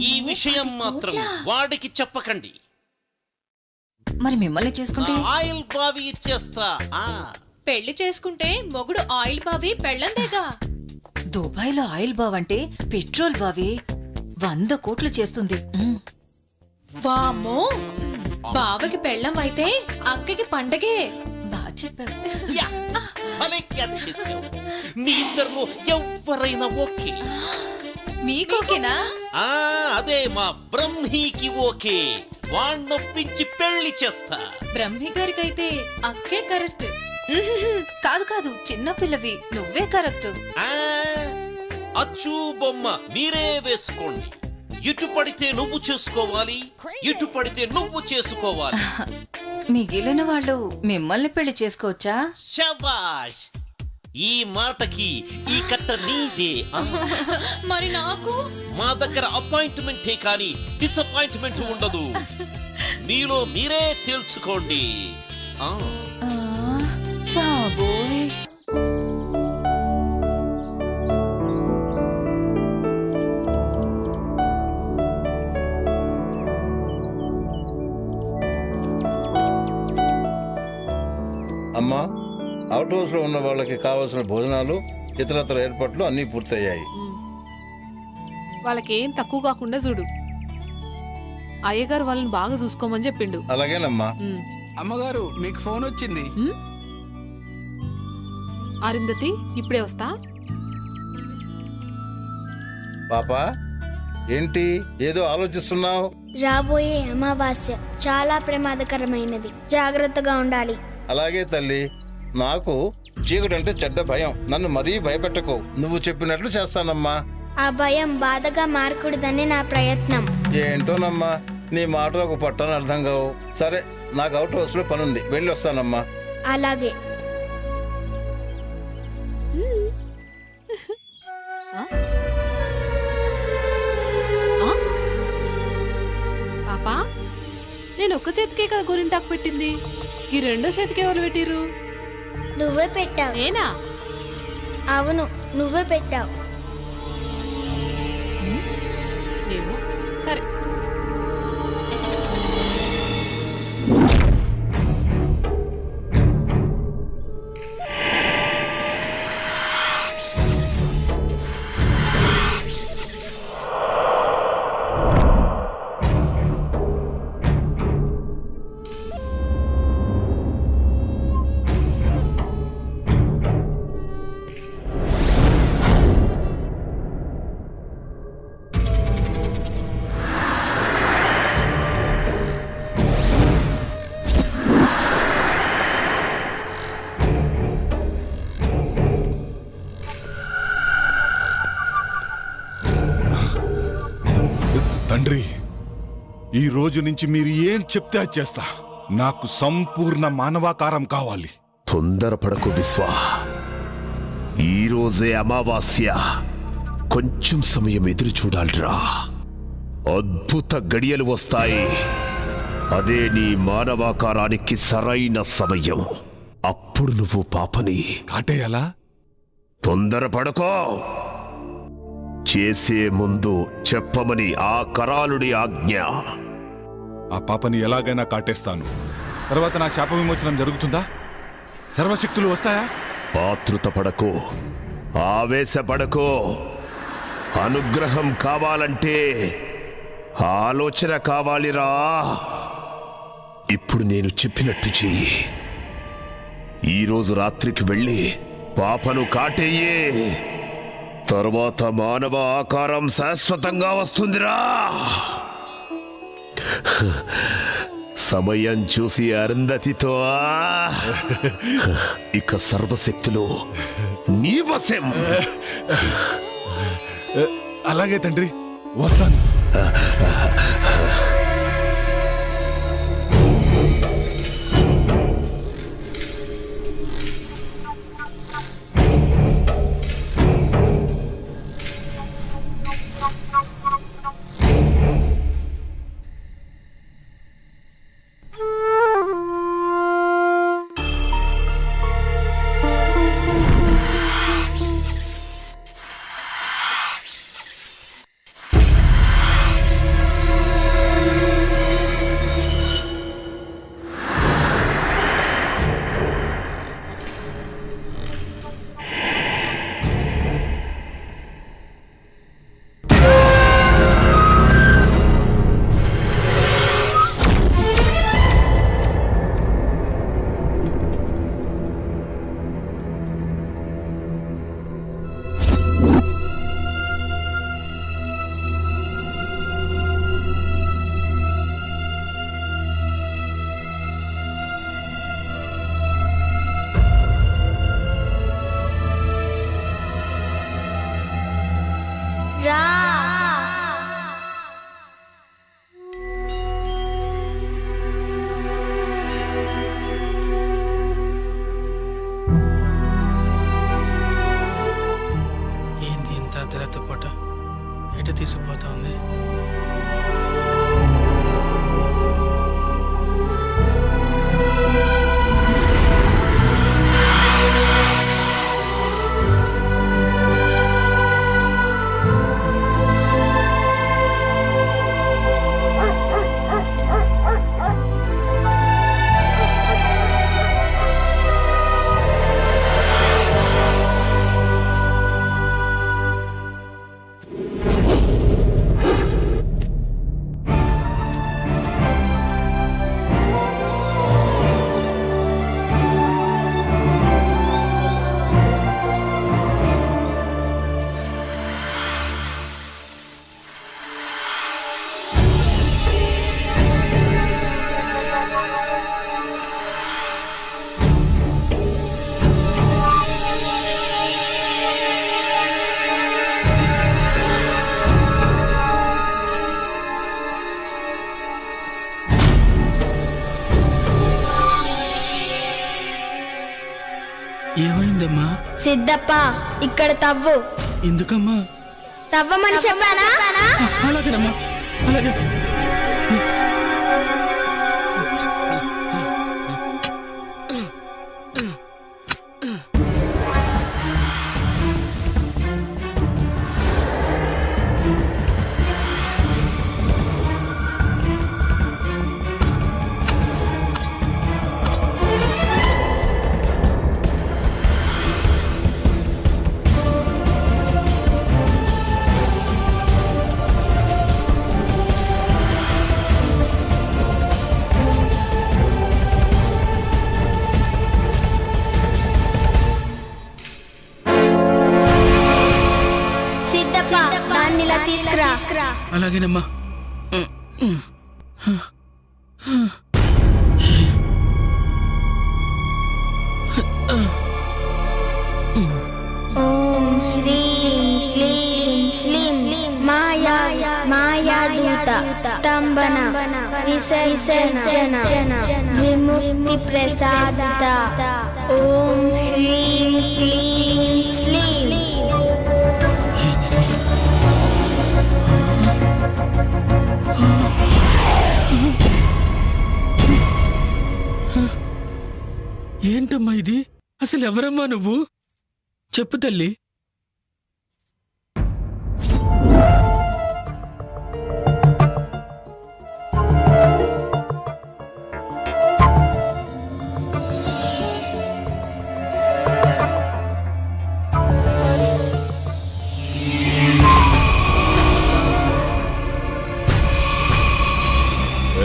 ఈ విషయం మాత్రం వాడికి చెప్పకండి. మరి మిమ్మల్ని చేసుకుంటే? ఆయిల్ బావి ఇచ్చేస్తా. పెళ్లి చేసుకుంటే మొగుడు ఆయిల్ బావి పెళ్ళందేగా. దుబాయ్లో ఆయిల్ బావ్ అంటే పెట్రోల్ బావి 100 కోట్లు చేస్తుంది. వామ్మో, బావకి పెళ్ళం అయితే అక్కకి పండగే. బాగా చెప్పావు. అదే క్యాచ్ చేసావు. మీ ఇద్దరిలో ఎవ్వరైనా ఓకే. మీకోకేనా? అదే మా బ్రహ్మికి ఓకే. వాణ్ణొప్పించి పెళ్లి చేస్తా. బ్రహ్మి గారికైతే అక్కే కరెక్ట్. కాదు కాదు, చిన్న పిల్లవి, నువ్వే కరెక్ట్. అచ్చు బొమ్మ మీరే వేసుకోండి. ఇటు పడితే నువ్వు చేసుకోవాలి, ఇటు పడితే నువ్వు చేసుకోవాలి. మిగిలిన వాళ్ళు మిమ్మల్ని పెళ్లి చేసుకోవచ్చా? శబాష్, ఈ మాటకి ఈ కట్ట నీదే. మరి నాకు? మా దగ్గర అపాయింట్మెంటే కానీ డిసప్పాయింట్మెంట్ ఉండదు. మీలో మీరే తేల్చుకోండి. బాబోయ్. అమ్మా, అవుట్ హౌస్ లో ఉన్న వాళ్ళకి కావాల్సిన భోజనాలు ఇతరత్ర ఏర్పాట్లు అన్నీ పూర్తయ్యాయి. వాళ్ళకేం తక్కువ కాకుండా చూడు. అయ్యగారు వాళ్ళని బాగా చూసుకోమని చెప్పిండు. అలాగేనమ్మా. అమ్మగారు మీకు ఫోన్ వచ్చింది. అరుంధతి ఇప్పుడే వస్తా. పాపా, ఏంటి ఏదో ఆలోచిస్తున్నావు? రాబోయే అమావాస్య చాలా ప్రమాదకరమైనది, జాగ్రత్తగా ఉండాలి. అలాగే తల్లి, నాకు చీకటంటే చెడ్డ భయం. నన్ను మరీ భయపెట్టకు. నువ్వు చెప్పినట్లు చేస్తానమ్మా. ఆ భయం బాధగా మారకూడదని నా ప్రయత్నం. ఏంటోనమ్మా, నీ మాటలకు పట్టని అర్థం కావు. సరే, నాకు అవుట్ హౌస్ లో పనుంది, వెళ్ళి వస్తానమ్మా. అలాగే. పాపా, నేను ఒక్క చేతికే కదా గోరింటాకు పెట్టింది, ఈ రెండో చేతికి ఎవరు పెట్టిర్రు? నువ్వే పెట్టావు. నేనా? అవును, నువ్వే పెట్టావు. ఏమో, సరే. తండ్రి, ఈ రోజు నుంచి మీరు ఏం చెప్తే అది చేస్తా. నాకు సంపూర్ణ మానవాకారం కావాలి. తొందరపడకు విశ్వ, ఈ రోజే అమావాస్య. కొంచెం సమయం ఎదురు చూడాలిరా. అద్భుత గడియలు వస్తాయి. అదే నీ మానవాకారానికి సరైన సమయం. అప్పుడు నువ్వు పాపని కాటేయాలా? తొందరపడకో. చేసే ముందు చెప్పమని ఆ కరాలుడి ఆజ్ఞ. ఆ పాపని ఎలాగైనా కాటేస్తాను. తర్వాత నా శాప విమోచనం జరుగుతుందా? సర్వశక్తులు వస్తాయా? ఆతృత పడకో, ఆవేశపడకో. అనుగ్రహం కావాలంటే ఆలోచన కావాలిరా. ఇప్పుడు నేను చెప్పినట్టు చెయ్యి. ఈరోజు రాత్రికి వెళ్ళి పాపను కాటేయే. తరువాత మానవ ఆకారం శాశ్వతంగా వస్తుందిరా. సమయం చూసి అరుంధతితో ఇక సర్వశక్తులు నీ వశం. అలాగే తండ్రి, వస్తాను. ఏమైందమ్మా? సిద్ధప్ప ఇక్కడ తవ్వు. ఎందుకమ్మా? తవ్వమని చెప్పానా? అలాగేనమ్మా, అలాగే. దాన్ని ఇలా తీసుకురా. అలాగేనమ్మా. ఓం హ్రీం క్లీం స్లీం మాయాదూత స్తంభన విసర్జన విముక్తి ప్రసాదిత. ఓం హ్రీం క్లీం స్లీం. ఏంటమ్మా ఇది? అసలు ఎవరమ్మా నువ్వు? చెప్పు తల్లి.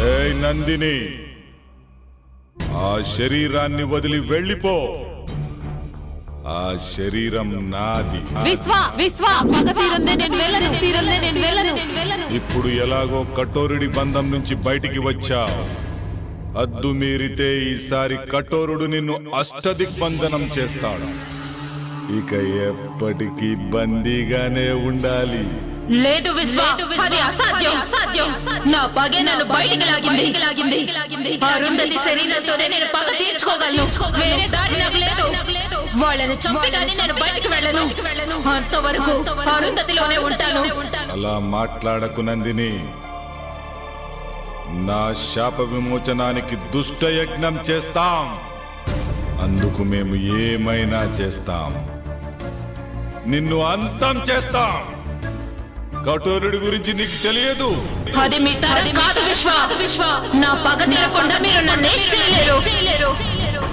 ఏయ్ నందిని, ఆ శరీరాన్ని వదిలి వెళ్ళిపో. ఆ శరీరం నాది. ఇప్పుడు ఎలాగో కఠోరుడి బంధం నుంచి బయటికి వచ్చా. హద్దు మీరితే ఈసారి కఠోరుడు నిన్ను అష్టదిగ్బంధనం చేస్తాడు. ఇక ఎప్పటికీ బందీగానే ఉండాలి. లేదు విశ్వా, అది అసాధ్యం. నా పగే నన్ను బయటికి లాగింది. అరుంధతి శరీరంతోనే నేను పగ తీర్చుకోగలను. వేరే దారి నాకు లేదు. వాళ్ళని చంపి కానీ నేను బయటికి వెళ్ళను. అంతవరకు అరుంధతిలోనే ఉంటాను. అలా మాట్లాడకు నందిని. నా శాప విమోచనానికి దుష్ట యజ్ఞం చేస్తాం. అందుకు మేము ఏమైనా చేస్తాం. నిన్ను అంతం చేస్తాం. కఠోరుడి గురించి నీకు తెలియదు. అది మీ తరం కాదు విశ్వ. నా పగ తీరకుండా మీరు నన్ను ఏం చేయలేరు.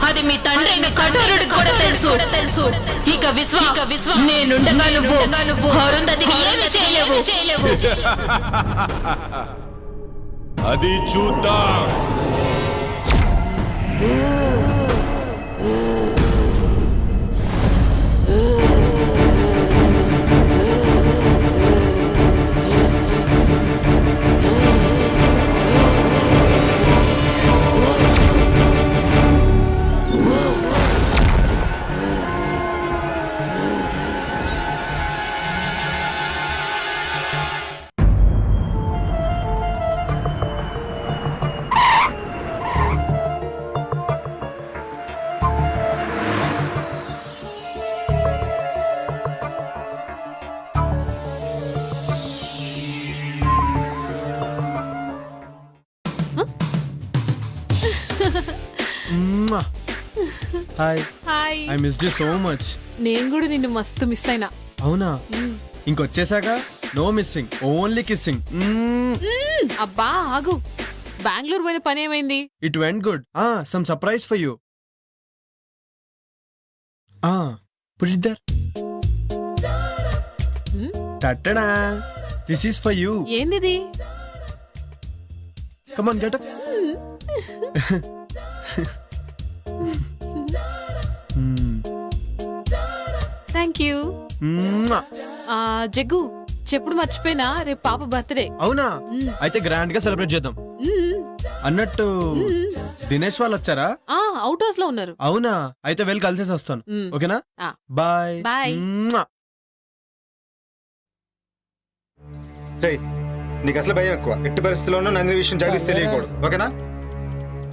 అది మీ తండ్రి అయిన కఠోరుడికి కూడా తెలుసు. ఇక విశ్వ నేనుండగా నువ్వు అరుంధతికి ఏమి చేయలేవు. అది చూద్దాం. Hi, I missed you so much. నేను కూడా నిన్ను మస్తు మిస్ అయినా. అవునా? ఇంకొచ్చేసాక నో మిస్సింగ్, ఓన్లీ కిస్సింగ్. అబ్బా ఆగు, బెంగళూరు పోయిన పని ఏమైంది? It went good. Some surprise for you. Put it there. టట్టడా, దిస్ ఈస్ ఫర్ యూ. ఏందిది? Come on, get up. Thank you. Jaggu, చెప్పుడు మర్చిపోయినా, రేపు పాప బర్త్డే. అవునా? అయితే గ్రాండ్ గా సెలబ్రేట్ చేద్దాం. అన్నట్టు దినేష్ వాళ్ళు వచ్చారా? అవుట్ హౌస్ లో ఉన్నారు. అవునా? అయితే వెళ్ళి కలిసేసి వస్తాను. ఓకేనా? Bye bye. నీకు అసలు భయం ఎక్కువ. ఎట్టి పరిస్థితుల్లోనూ నంది విషయం జగదీష్ తెలియకూడదు. ఓకేనా?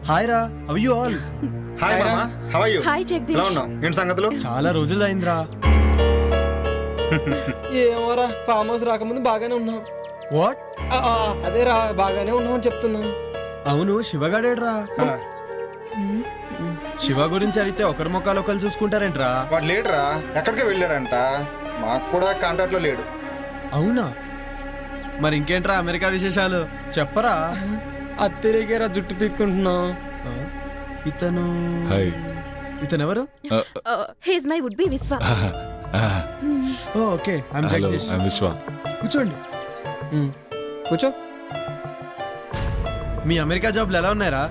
హాయ్ రా, హౌ యు ఆల్? హాయ్ మామా, how are you? Hi Jagadish. ఎలా ఉన్నావు? ఏంటి సంగతులు? చాలా రోజులు అయిందిరా. ఏమోరా, ఫామ్ హౌస్ రాకముందు బాగానే ఉన్నాం. వాట్? అదేరా, బాగానే ఉన్నామని చెప్తున్నాం. అవును, శివగాడేడ్రా? శివ గురించి అడిగితే ఒకరి ముఖాలు ఒకరు చూసుకుంటారేంట్రా? వాడు లేడురా, ఎక్కడికి వెళ్ళాడంట. మాకు కూడా కాంటాక్ట్ లో లేడు. అవునా? మరి ఇంకేంట్రా అమెరికా విశేషాలు చెప్పరా? అత్తిరిగేరా జుట్టు పీక్కుంటున్నాం. ఇతను హాయ్. ఇతను ఎవరు? హీస్ మై వుడ్ బి విశ్వ. Okay, I'm hello, Jagadish. I'm విశ్వ. కూర్చోండి. కూర్చో. మీ అమెరికా జాబ్లు ఎలా ఉన్నాయరా?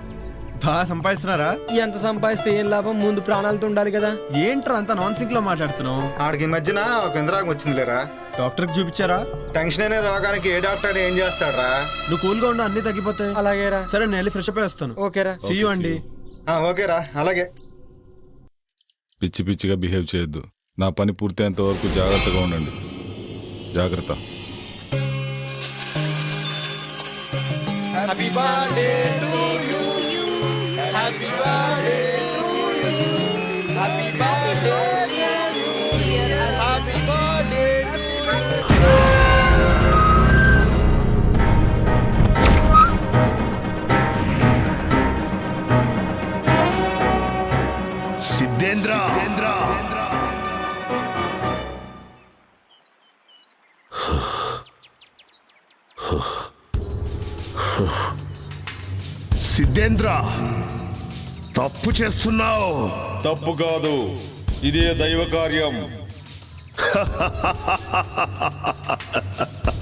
బాగా సంపాదిస్తున్నారా? ఎంత సంపాదిస్తే ఏం లాభం, ముందు ప్రాణాలతో ఉండాలి కదా. ఏంట్రా అంత నాన్ సింక్ లో మాట్లాడుతున్నావు? ఆడికి ఈ మధ్యన ఒక ఇంద్రాగం వచ్చింది లేరా. డాక్టర్ కి చూపించారా? టెన్షన్ అనే రోగానికి ఏ డాక్టర్ ఏం చేస్తాడరా? నువ్వు కూల్ గా ఉండు, అన్ని తగ్గిపోతాయి. అలాగేరా. సరే, నేను వెళ్ళి ఫ్రెష్ అప్ అయి వస్తాను. ఓకేరా. సీ యూ అండి. ఓకేరా, అలాగే. పిచ్చి పిచ్చిగా బిహేవ్ చేయొద్దు. నా పని పూర్తయ్యేంత వరకు జాగ్రత్తగా ఉండండి. జాగ్రత్త. Happy birthday to you. Happy birthday to you. Happy birthday dear. Happy birthday to you. Siddhendra, Siddhendra, తప్పు చేస్తున్నావు. తప్పు కాదు, ఇదే దైవ కార్యం.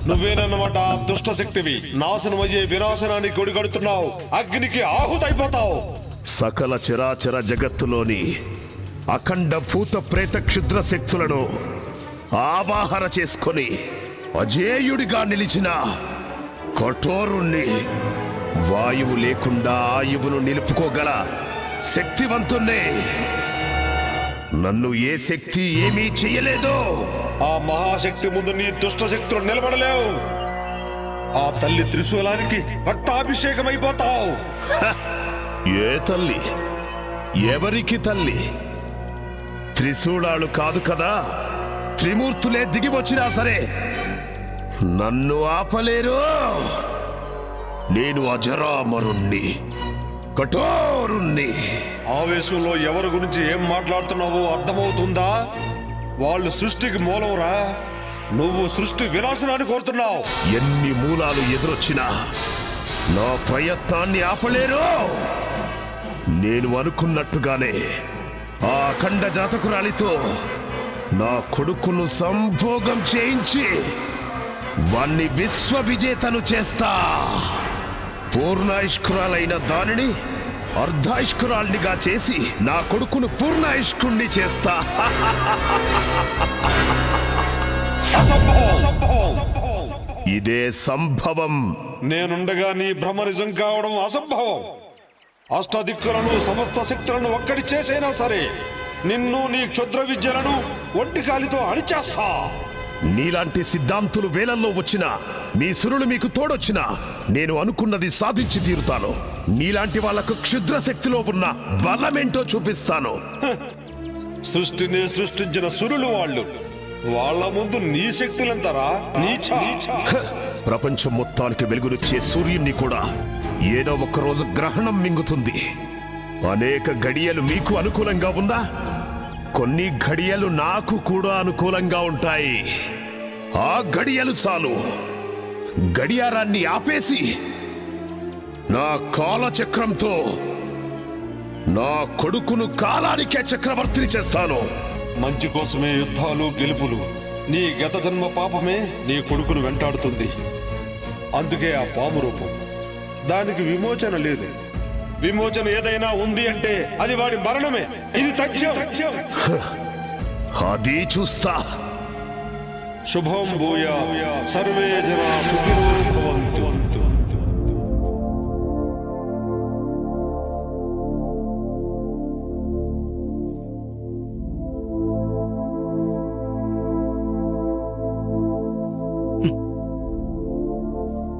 నువ్వేనన్నమాట ఆ దుష్ట శక్తివి. నాశనమయ్యే వినాశనానికి కొడిగడుతున్నావు. అగ్నికి ఆహుతైపోతావు. సకల చరాచర జగత్తులోని అఖండ భూత ప్రేత క్షుద్ర శక్తులను ఆవాహన చేసుకొని అజేయుడిగా నిలిచిన కఠోరుణ్ణి, వాయువు లేకుండా ఆయువును నిలుపుకోగల శక్తివంతుణ్ణి. నన్ను ఏ శక్తి ఏమీ చెయ్యలేదో. ఆ మహాశక్తి ముందు నీ దుష్ట శక్తులు నిలబడలేవు. ఆ తల్లి త్రిశూలానికి రక్తాభిషేకమైపోతావు. ఏ తల్లి? ఎవరికి తల్లి? త్రిశూలాలు కాదు కదా, త్రిమూర్తులే దిగి వచ్చినా సరే నన్ను ఆపలేరు. నేను అజరామరుణ్ణి, కఠోరుణ్ణి. ఆవేశంలో ఎవరి గురించి ఏం మాట్లాడుతున్నావో అర్థమవుతుందా? వాళ్ళు సృష్టికి మూలంరా. నువ్వు సృష్టి వినాశనాన్ని కోరుతున్నావు. ఎన్ని మూలాలు ఎదురొచ్చినా నా ప్రయత్నాన్ని ఆపలేరు. నేను అనుకున్నట్టుగానే ఆ అఖండ జాతకురాలితో నా కొడుకును సంభోగం చేయించి వాణ్ణి విశ్వ విజేతను చేస్తా. పూర్ణాయుష్కురాలైన దానిని అర్ధాయుష్కురాల్నిగా చేసి నా కొడుకును పూర్ణాయుష్కుణ్ణి చేస్తా. ఇదే సంభవం. నేనుండగా నీ భ్రమ నిజం కావడం అసంభవం. అష్టదిక్కులను సమస్త శక్తులను ఒక్కడి చేసైనా సరే నిన్ను నీ క్షుద్ర విద్యలను ఒంటికాలితో అణిచేస్తా. నీలాంటి సిద్ధాంతులు వేలల్లో వచ్చినా, మీ సురులు మీకు తోడొచ్చినా నేను అనుకున్నది సాధించి తీరుతాను. నీలాంటి వాళ్లకు క్షుద్ర శక్తిలో ఉన్న బలమేంటో చూపిస్తాను. సృష్టిని సృష్టించిన సురులు వాళ్ళు. వాళ్ళ ముందు నీ శక్తులంతరా నీచా. ప్రపంచం మొత్తానికి వెలుగునిచ్చే సూర్యుణ్ణి కూడా ఏదో ఒక్కరోజు గ్రహణం మింగుతుంది. అనేక గడియలు మీకు అనుకూలంగా ఉన్నా కొన్ని గడియలు నాకు కూడా అనుకూలంగా ఉంటాయి. ఆ గడియలు చాలు. గడియారాన్ని ఆపేసి నా కాలచక్రంతో నా కొడుకును కాలానికే చక్రవర్తిని చేస్తాను. మంచి కోసమే యుద్ధాలు గెలుపులు. నీ గత జన్మ పాపమే నీ కొడుకును వెంటాడుతుంది. అందుకే ఆ పాము రూపం. దానికి విమోచన లేదు. విమోచన ఏదైనా ఉంది అంటే అది వాడి మరణమే. ఇది తథ్యం. అది చూస్తా. శుభం భూయా సర్వే జనా సుఖినో భవంతు.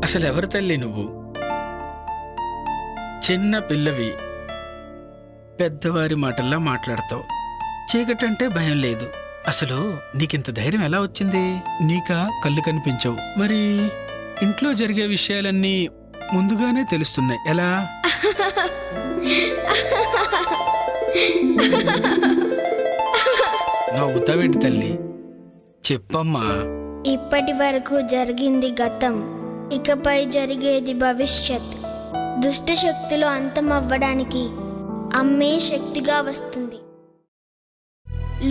అసలు ఎవరు తల్లి నువ్వు? చిన్న పిల్లవి పెద్దవారి మాటల్లా మాట్లాడతావు. చీకటంటే భయం లేదు. అసలు నీకింత ధైర్యం ఎలా వచ్చింది? నీకా కళ్ళు కనిపించవు, మరి ఇంట్లో జరిగే విషయాలన్నీ ముందుగానే తెలుస్తున్నాయి. ఎలా? నవ్వుతావేంటి తల్లి? చెప్పమ్మా. ఇప్పటి వరకు జరిగింది గతం, ఇకపై జరిగేది భవిష్యత్. దుష్ట శక్తులు అంతమవ్వడానికి అమ్మే శక్తిగా వస్తుంది.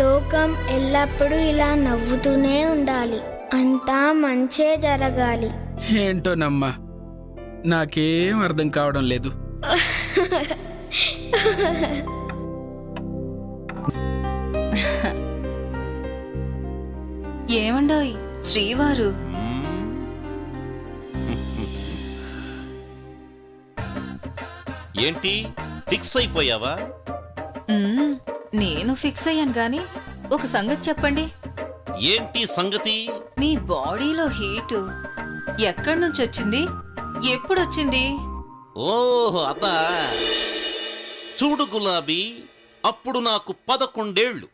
లోకం ఎల్లప్పుడూ ఇలా నవ్వుతూనే ఉండాలి. అంతా మంచే జరగాలి. ఏంటోనమ్మా, నాకేం అర్థం కావడం లేదు. ఏమండోయ్ శ్రీవారు? ఏంటి ఫిక్స్ అయిపోయావా? నేను ఫిక్స్ అయ్యాను గాని ఒక సంగతి చెప్పండి. ఏంటి సంగతి? మీ బాడీలో హీటు ఎక్కడి నుంచి వచ్చింది? ఎప్పుడొచ్చింది? ఓహో అదా. చూడు గులాబీ, అప్పుడు నాకు 11 ఏళ్ళు.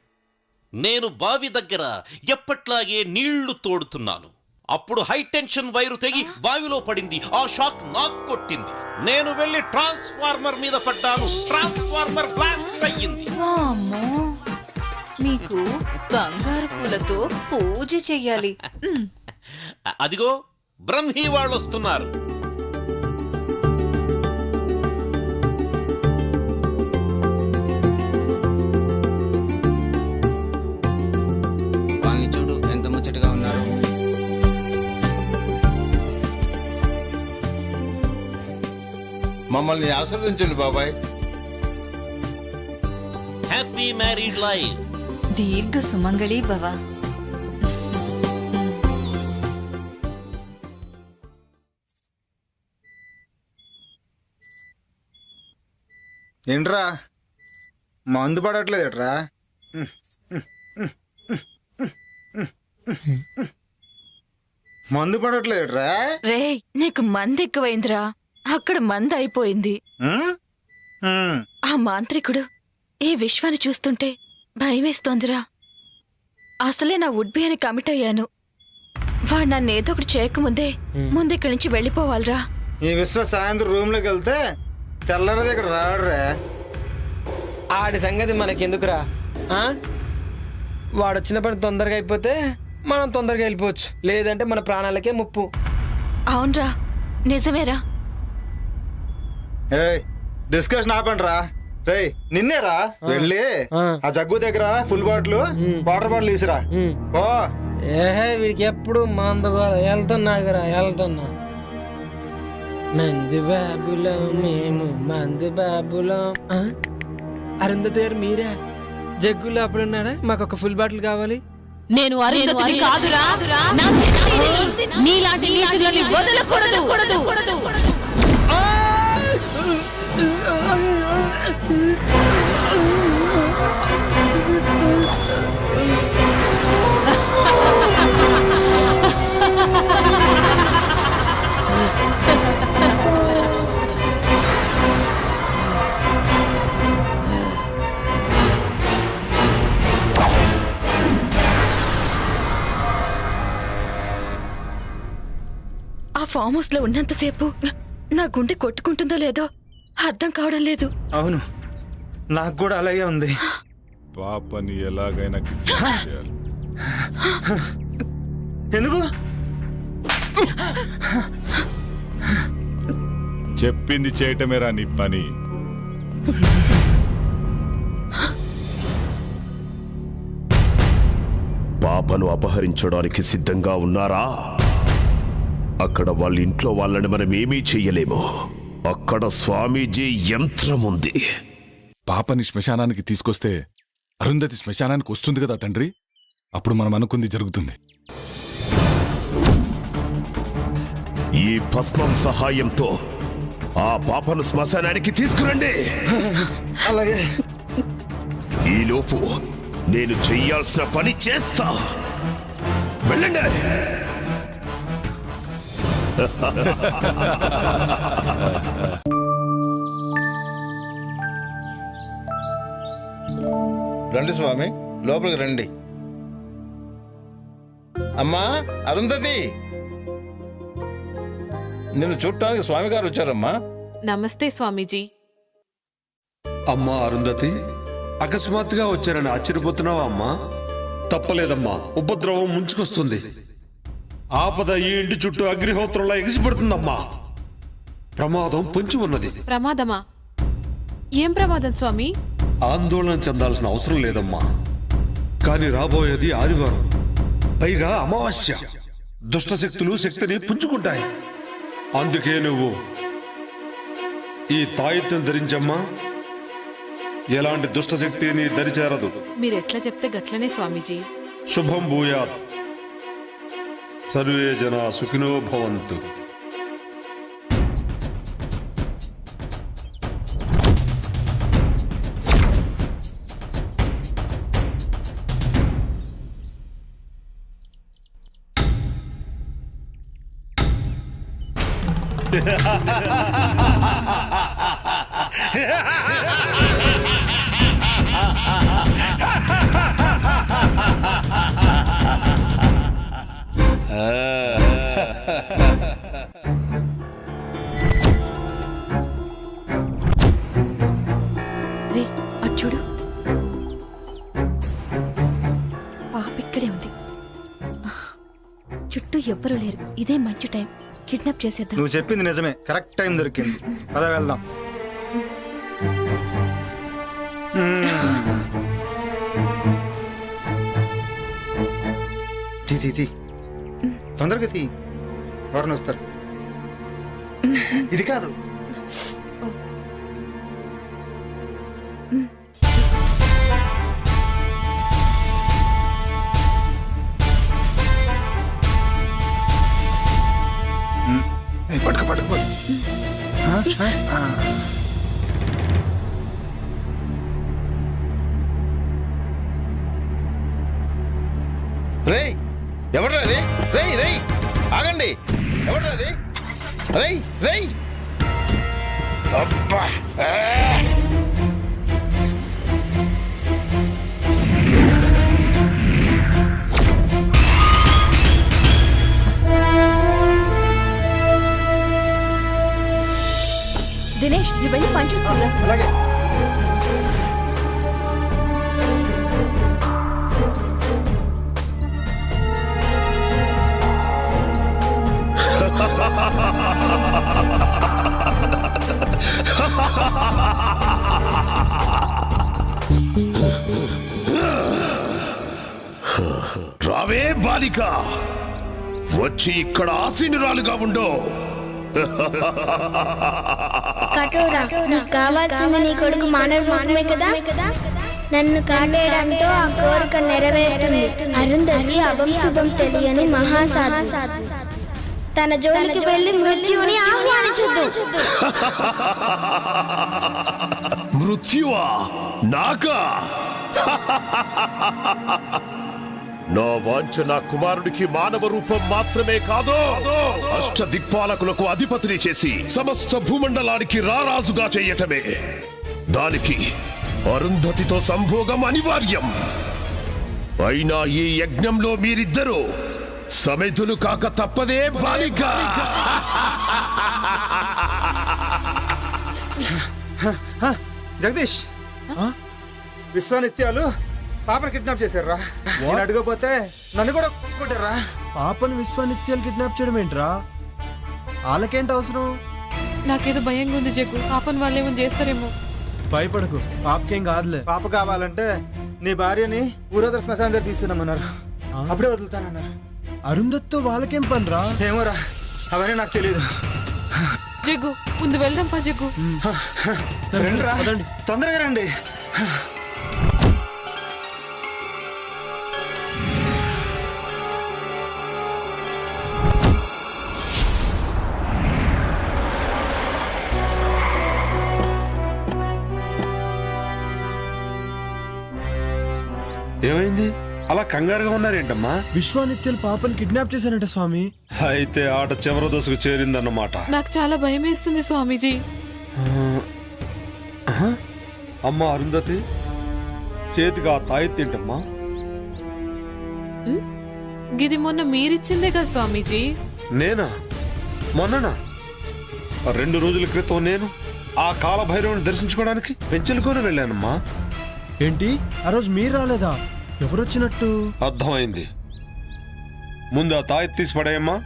నేను బావి దగ్గర ఎప్పట్లాగే నీళ్లు తోడుతున్నాను. అప్పుడు హై టెన్షన్ వైరు తెగి బావిలో పడింది. ఆ షాక్ నాకు కొట్టింది. నేను వెళ్ళి ట్రాన్స్ఫార్మర్ మీద పడ్డాను. ట్రాన్స్ఫార్మర్ బ్లాస్ట్ అయ్యింది. వామ్మో, మీకు బంగారు పూలతో పూజ చెయ్యాలి. అదిగో బ్రహ్మీ వాళ్ళు వస్తున్నారు. వాళ్ళని చూడు ఎంత ముచ్చటగా ఉన్నారు. మమ్మల్ని ఆశీర్వదించండి బాబాయ్. Happy married life. దీర్ఘ సుమంగళి భవ. ఏంట్రా మందు పడట్లేదట్రా? మందు పడట్లేదట్రా? రే, నీకు మంది ఎక్కువైందిరా. అక్కడ మంది అయిపోయింది. ఆ మాంత్రికుడు ఈ విశ్వాన్ని చూస్తుంటే భయమేస్తోందిరా. అసలే నా వుడ్బీ అని కమిట్ అయ్యాను. వాడు నన్ను ఏదో ఒకటి చేయకముందే ముందిక్కడి నుంచి వెళ్ళిపోవాలిరా. ఈ విశ్వ సాయంత్రం రూమ్లోకి వెళ్తే తెల్లర దగ్గర రాడురా. ఆడి సంగతి మనకెందుకురా? వాడు వచ్చిన పని తొందరగా అయిపోతే మనం తొందరగా వెళ్ళిపోవచ్చు, లేదంటే మన ప్రాణాలకే ముప్పు. అవునరా, నిజమేరా. డిస్కషన్ ఆపండిరా. రే నిన్నేరా వెళ్ళి ఆ జగ్గు దగ్గర ఫుల్ బాటిల్ వాటర్ బాటిల్ తీసిరా. ఓ ఏహే, వీడికి ఎప్పుడు మందుగోల. వెళ్తున్నాగరా, వెళ్తున్నా. మంది బాబులం మేము, మంది బాబులం. అరుంధతి గారు మీరా? జగ్గులో అప్పుడున్నారా? మాకు ఒక ఫుల్ బాటిల్ కావాలి. నేను అరుంధతిని కాదురా. నీలాంటి నీచులని వదలకూడదు. ఆ ఫామ్ హౌస్ లో ఉన్నంతసేపు నా గుండె కొట్టుకుంటుందో లేదో అర్థం కావడం లేదు. అవును, నాకు కూడా అలాగే ఉంది. పాపని ఎలాగైనా కిడ్నాప్ చేయాలి. ఎందుకు? చెప్పింది చేయటమేరా నీ పని. పాపను అపహరించడానికి సిద్ధంగా ఉన్నారా? అక్కడ వాళ్ళ ఇంట్లో వాళ్ళని మనం ఏమీ చెయ్యలేము. అక్కడ స్వామీజీ యంత్రం ఉంది. పాపని శ్మశానానికి తీసుకొస్తే అరుంధతి శ్మశానానికి వస్తుంది కదా తండ్రి. అప్పుడు మనం అనుకుంది జరుగుతుంది. ఈ భస్మం సహాయంతో ఆ పాపను శ్మశానానికి తీసుకురండి. అలాగే. ఈలోపు నేను చెయ్యాల్సిన పని చేస్తా. వెళ్ళండి. రండి స్వామి, లోపలికి రండి. అమ్మా అరుంధతి, నిన్ను చూడటానికి స్వామి గారు వచ్చారమ్మా. నమస్తే స్వామీజీ. అమ్మా అరుంధతి, అకస్మాత్తుగా వచ్చారని ఆశ్చర్యపోతున్నావా అమ్మా? తప్పలేదమ్మా, ఉపద్రవం ముంచుకొస్తుంది. ఆపద ఈ ఇంటి చుట్టూ అగ్నిహోత్రంలా ఎగిసిపడుతుందమ్మా. ప్రమాదం పొంచి ఉన్నది. ప్రమాదమా? ఏం ప్రమాదం స్వామి? ఆందోళన చెందాల్సిన అవసరం లేదమ్మా. కానీ రాబోయేది ఆదివారం, పైగా అమావాస్య. దుష్టశక్తులు శక్తిని పుంజుకుంటాయి. అందుకే నువ్వు ఈ తాయిత్యం ధరించమ్మా. ఎలాంటి దుష్టశక్తి నీ దరిచేరదు. మీరెట్లా చెప్తే గట్లనే స్వామీజీ. శుభం భూయాత్. సర్వే జనా సుఖినో భవంతు. రే అటు చూడు, పాప ఇక్కడే ఉంది. చుట్టూ ఎవ్వరూ లేరు. ఇదే మంచి టైం, కిడ్నాప్ చేసేద్దాం. నువ్వు చెప్పింది నిజమే, కరెక్ట్ టైం దొరికింది. అలా వెళ్దాం. తీ తొందరగా తీ, ఎవరిని వస్తారు. ఇది కాదు. పట్టుకో పట్టుకో. రేయ్, ఎవడ్రాది? రేయ్ రేయ్, ఆగండి. ఎవడ్రాది? రేయ్ రేయ్, అబ్బా. దినేష్, నువ్వు వెళ్ళి పని చూస్తున్నా. అలాగే. రావే బాలిక, వచ్చి ఇక్కడ ఆసీనురాలుగా ఉండో. కఠోరా, నీకు కావాల్సింది నీ కొడుకు మానవ రూపమే కదా. నన్ను కాటేయడంతో ఆ కోరిక నెరవేరుతుంది. అరుంధతి అభంశుభం తెలియని మహాసాధు. తన జోలికి వెళ్లి మృత్యువుని ఆహ్వానించొద్దు. మృత్యువా? నాకా? నా వాంఛ నా కుమారుడికి మానవ రూపం మాత్రమే కాదు, అష్ట దిక్పాలకులకు అధిపతిని చేసి సమస్త భూమండలానికి రారాజుగా చెయ్యటమే. దానికి అరుంధతితో సంభోగం అనివార్యం. అయినా ఈ యజ్ఞంలో మీరిద్దరూ సమిధులు కాక తప్పదే బాలిక. జగదీష్, విశ్వానిత్యాలు పాపను కిడ్నాప్ చేశారా? నేను అడగపోతే నన్ను కూడా కొట్టారా? పాపను విశ్వానిత్యాలు కిడ్నాప్ చేయడం ఏంట్రా? వాళ్ళకేంటి అవసరం? నాకేదో భయంగా ఉంది జగ్గు. పాపని వాళ్ళు ఏమో చేస్తారేమో. భయపడకు, పాపకేం కాదులే. పాప కావాలంటే నీ భార్యని ఊరోదర శ్మశానం దగ్గర తీసుకున్నామన్నారు. అప్పుడే వదులుతానన్నారు. అరుంధతితో వాళ్ళకేం పనిరా? ఏమోరా, అవన్నీ నాకు తెలియదు. జగ్గు, ముందు వెళ్దాం పా జగ్గు. రండిరా, తొందరగా రండి. ఏమైంది? అలా కంగారుగా ఉన్నారేంటమ్మా? విశ్వానిత్యాలు పాపని కిడ్నాప్ చేశారంట స్వామి. అయితే ఆట చివరి దశకు చేరిందన్నమాట. నాకు చాలా భయం వేస్తుంది స్వామీజీ. అమ్మ అరుంధతి, చేతిగా తాయెత్తేంటమ్మా? గిది మొన్న మీరిచ్చిందే కదా స్వామీజీ. నేనా? మొన్ననా? 2 రోజుల క్రితం నేను ఆ కాలభైరవుని దర్శించుకోవడానికి పెంచెలుకొని వెళ్ళానమ్మా. ఏంటి ఆ రోజు మీరు రాలేదా? ఎవరొచ్చినట్టు? అర్థమైంది. ముందు ఆ తాయెత్తు తీసి పడేయమ్మా.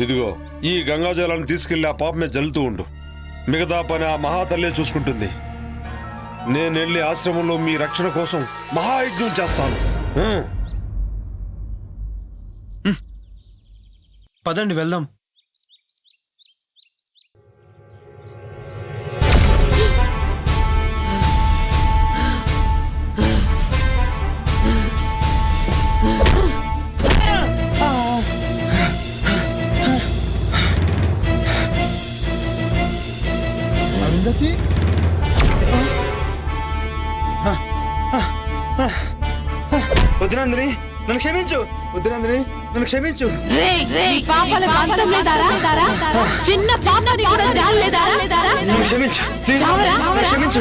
ఇదిగో ఈ గంగాజలాన్ని తీసుకెళ్లి ఆ పాప మీద జల్లుతూ ఉండు. మిగతా పని ఆ మహాతల్లే చూసుకుంటుంది. నేను వెళ్ళి ఆశ్రమంలో మీ రక్షణ కోసం మహాయజ్ఞం చేస్తాను. పదండి వెళ్దాం. అరుంధతి, వద్దునందిని నన్ను క్షమించు. వద్దునందిని నన్ను క్షమించు. చిన్న పాపని కూడా జాలేదారా? నన్ను క్షమించు. నన్ను క్షమించు.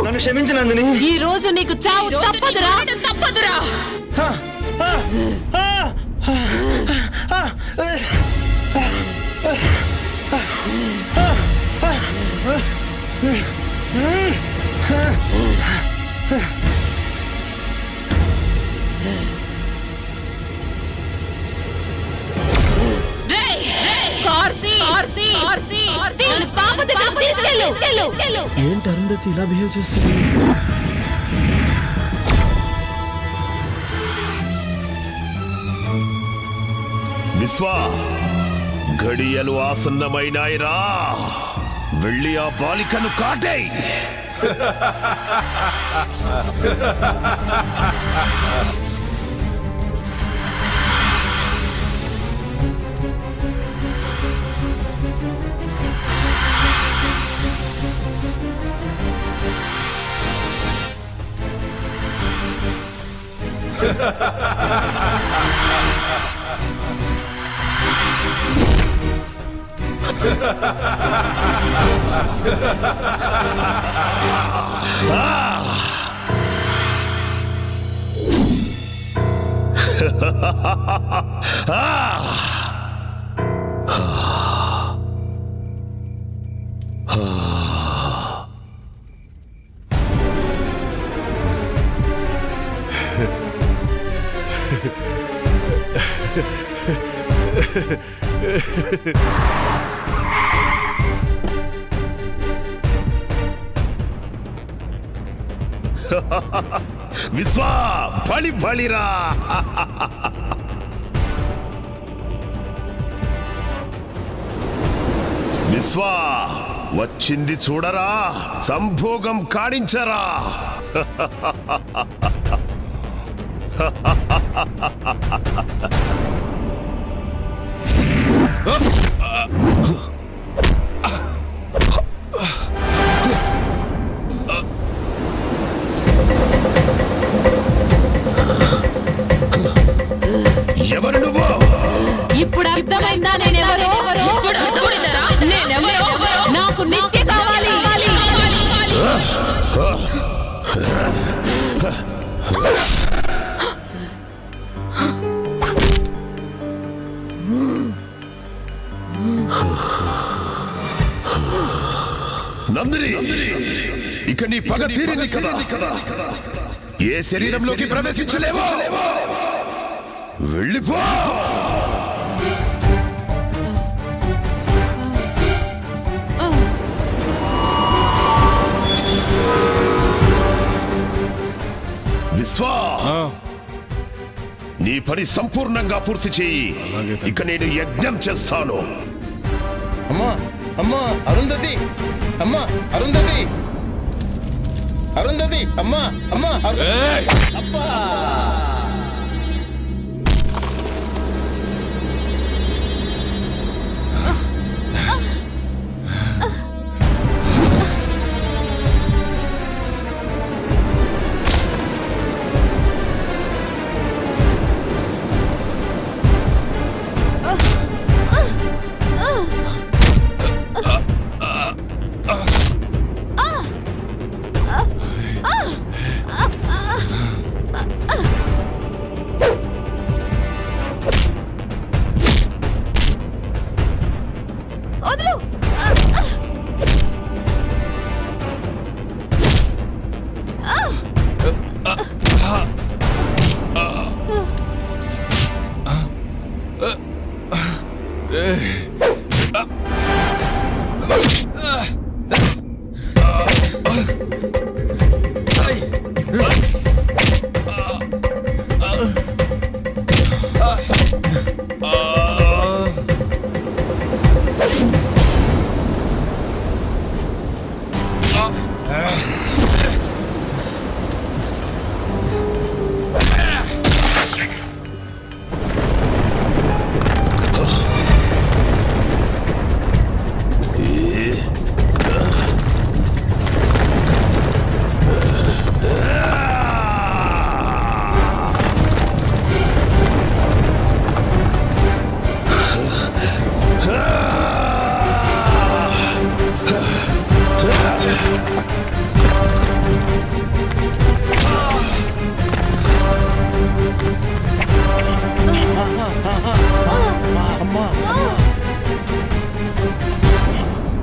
నన్ను క్షమించు నందిని. ఈ రోజు నీకు చావు తప్పదురా. ఏంటి అరుంధతి ఇలా బిహేవ్ చేస్తుంది? విశ్వా, ఘడియలు ఆసన్నమైనాయిరా. వెళ్ళి ఆ బాలికను కాటేయ్. విశ్వా, బలి బలిరా. విశ్వా, వచ్చింది చూడరా, సంభోగం కాడించరా. ఎవరు నువ్వు? ఇప్పుడు అర్థమైందా నేనెవరో? నేనెవరో? నాకు నిత్య కావాలి. నందిని, ఇక నీ పగ తీరింది కదా. ఏ శరీరంలోకి ప్రవేశించలేవో. వెళ్ళిపో. విశ్వా, నీ పని సంపూర్ణంగా పూర్తి చేయి. ఇక నేను యజ్ఞం చేస్తాను. అమ్మా, అమ్మా అరుంధతి, అమ్మా అరుంధతి, అరుంధతి, అమ్మా, అమ్మా అబ్బా.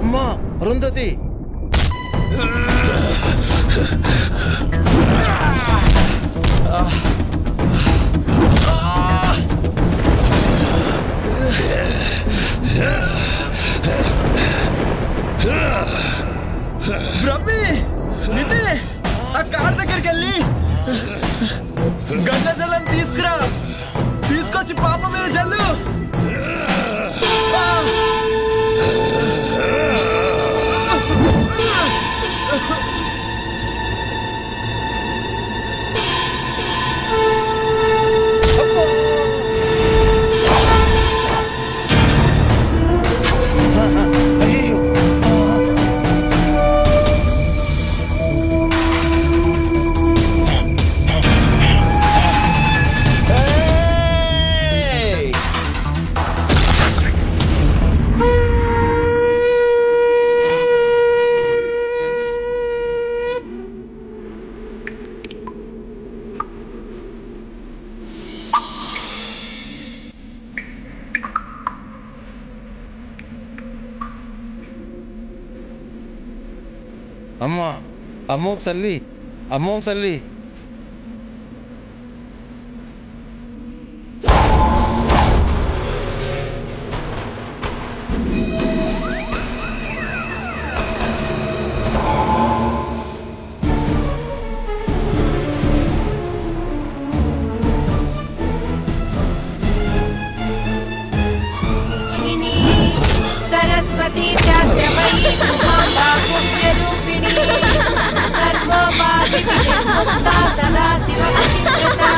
అమ్మా అరుంధతి బ్రహ్మి నిన్నే ఆ కార్ దగ్గరికి వెళ్ళి గంగ జలం తీసుకురా, తీసుకొచ్చి పాప మీద జల్లు. అమ్మా అమ్మో తల్లి, అమ్మో తల్లి. सरस्वती चास्त्रमयी पुण्यरूपिणी सर्वोपाधिमुक्ता सदा शिवपतिव्रता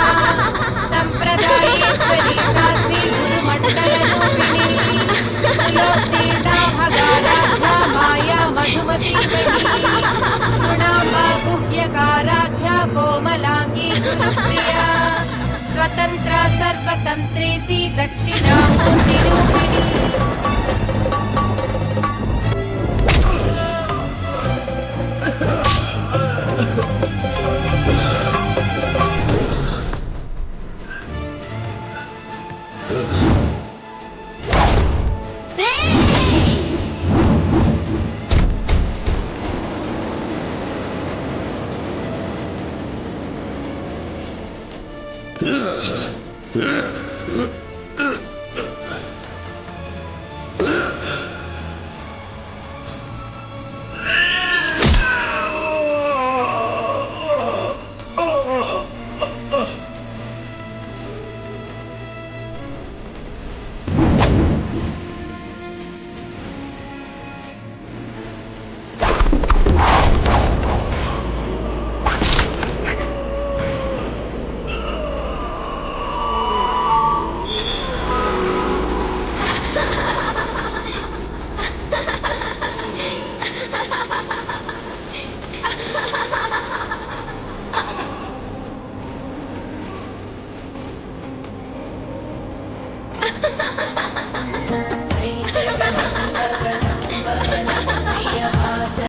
संप्रदायेश्वरी साध्वी गुरुमण्डलरूपिणी त्रिलोकीर्णा भगाराध्या माया मधुमती तृणाम्बा गुह्यकाराध्या कोमलांगी गुरुप्रिया स्वतंत्रा सर्वतन्त्रेसी दक्षिणामूर्तिरूपिणी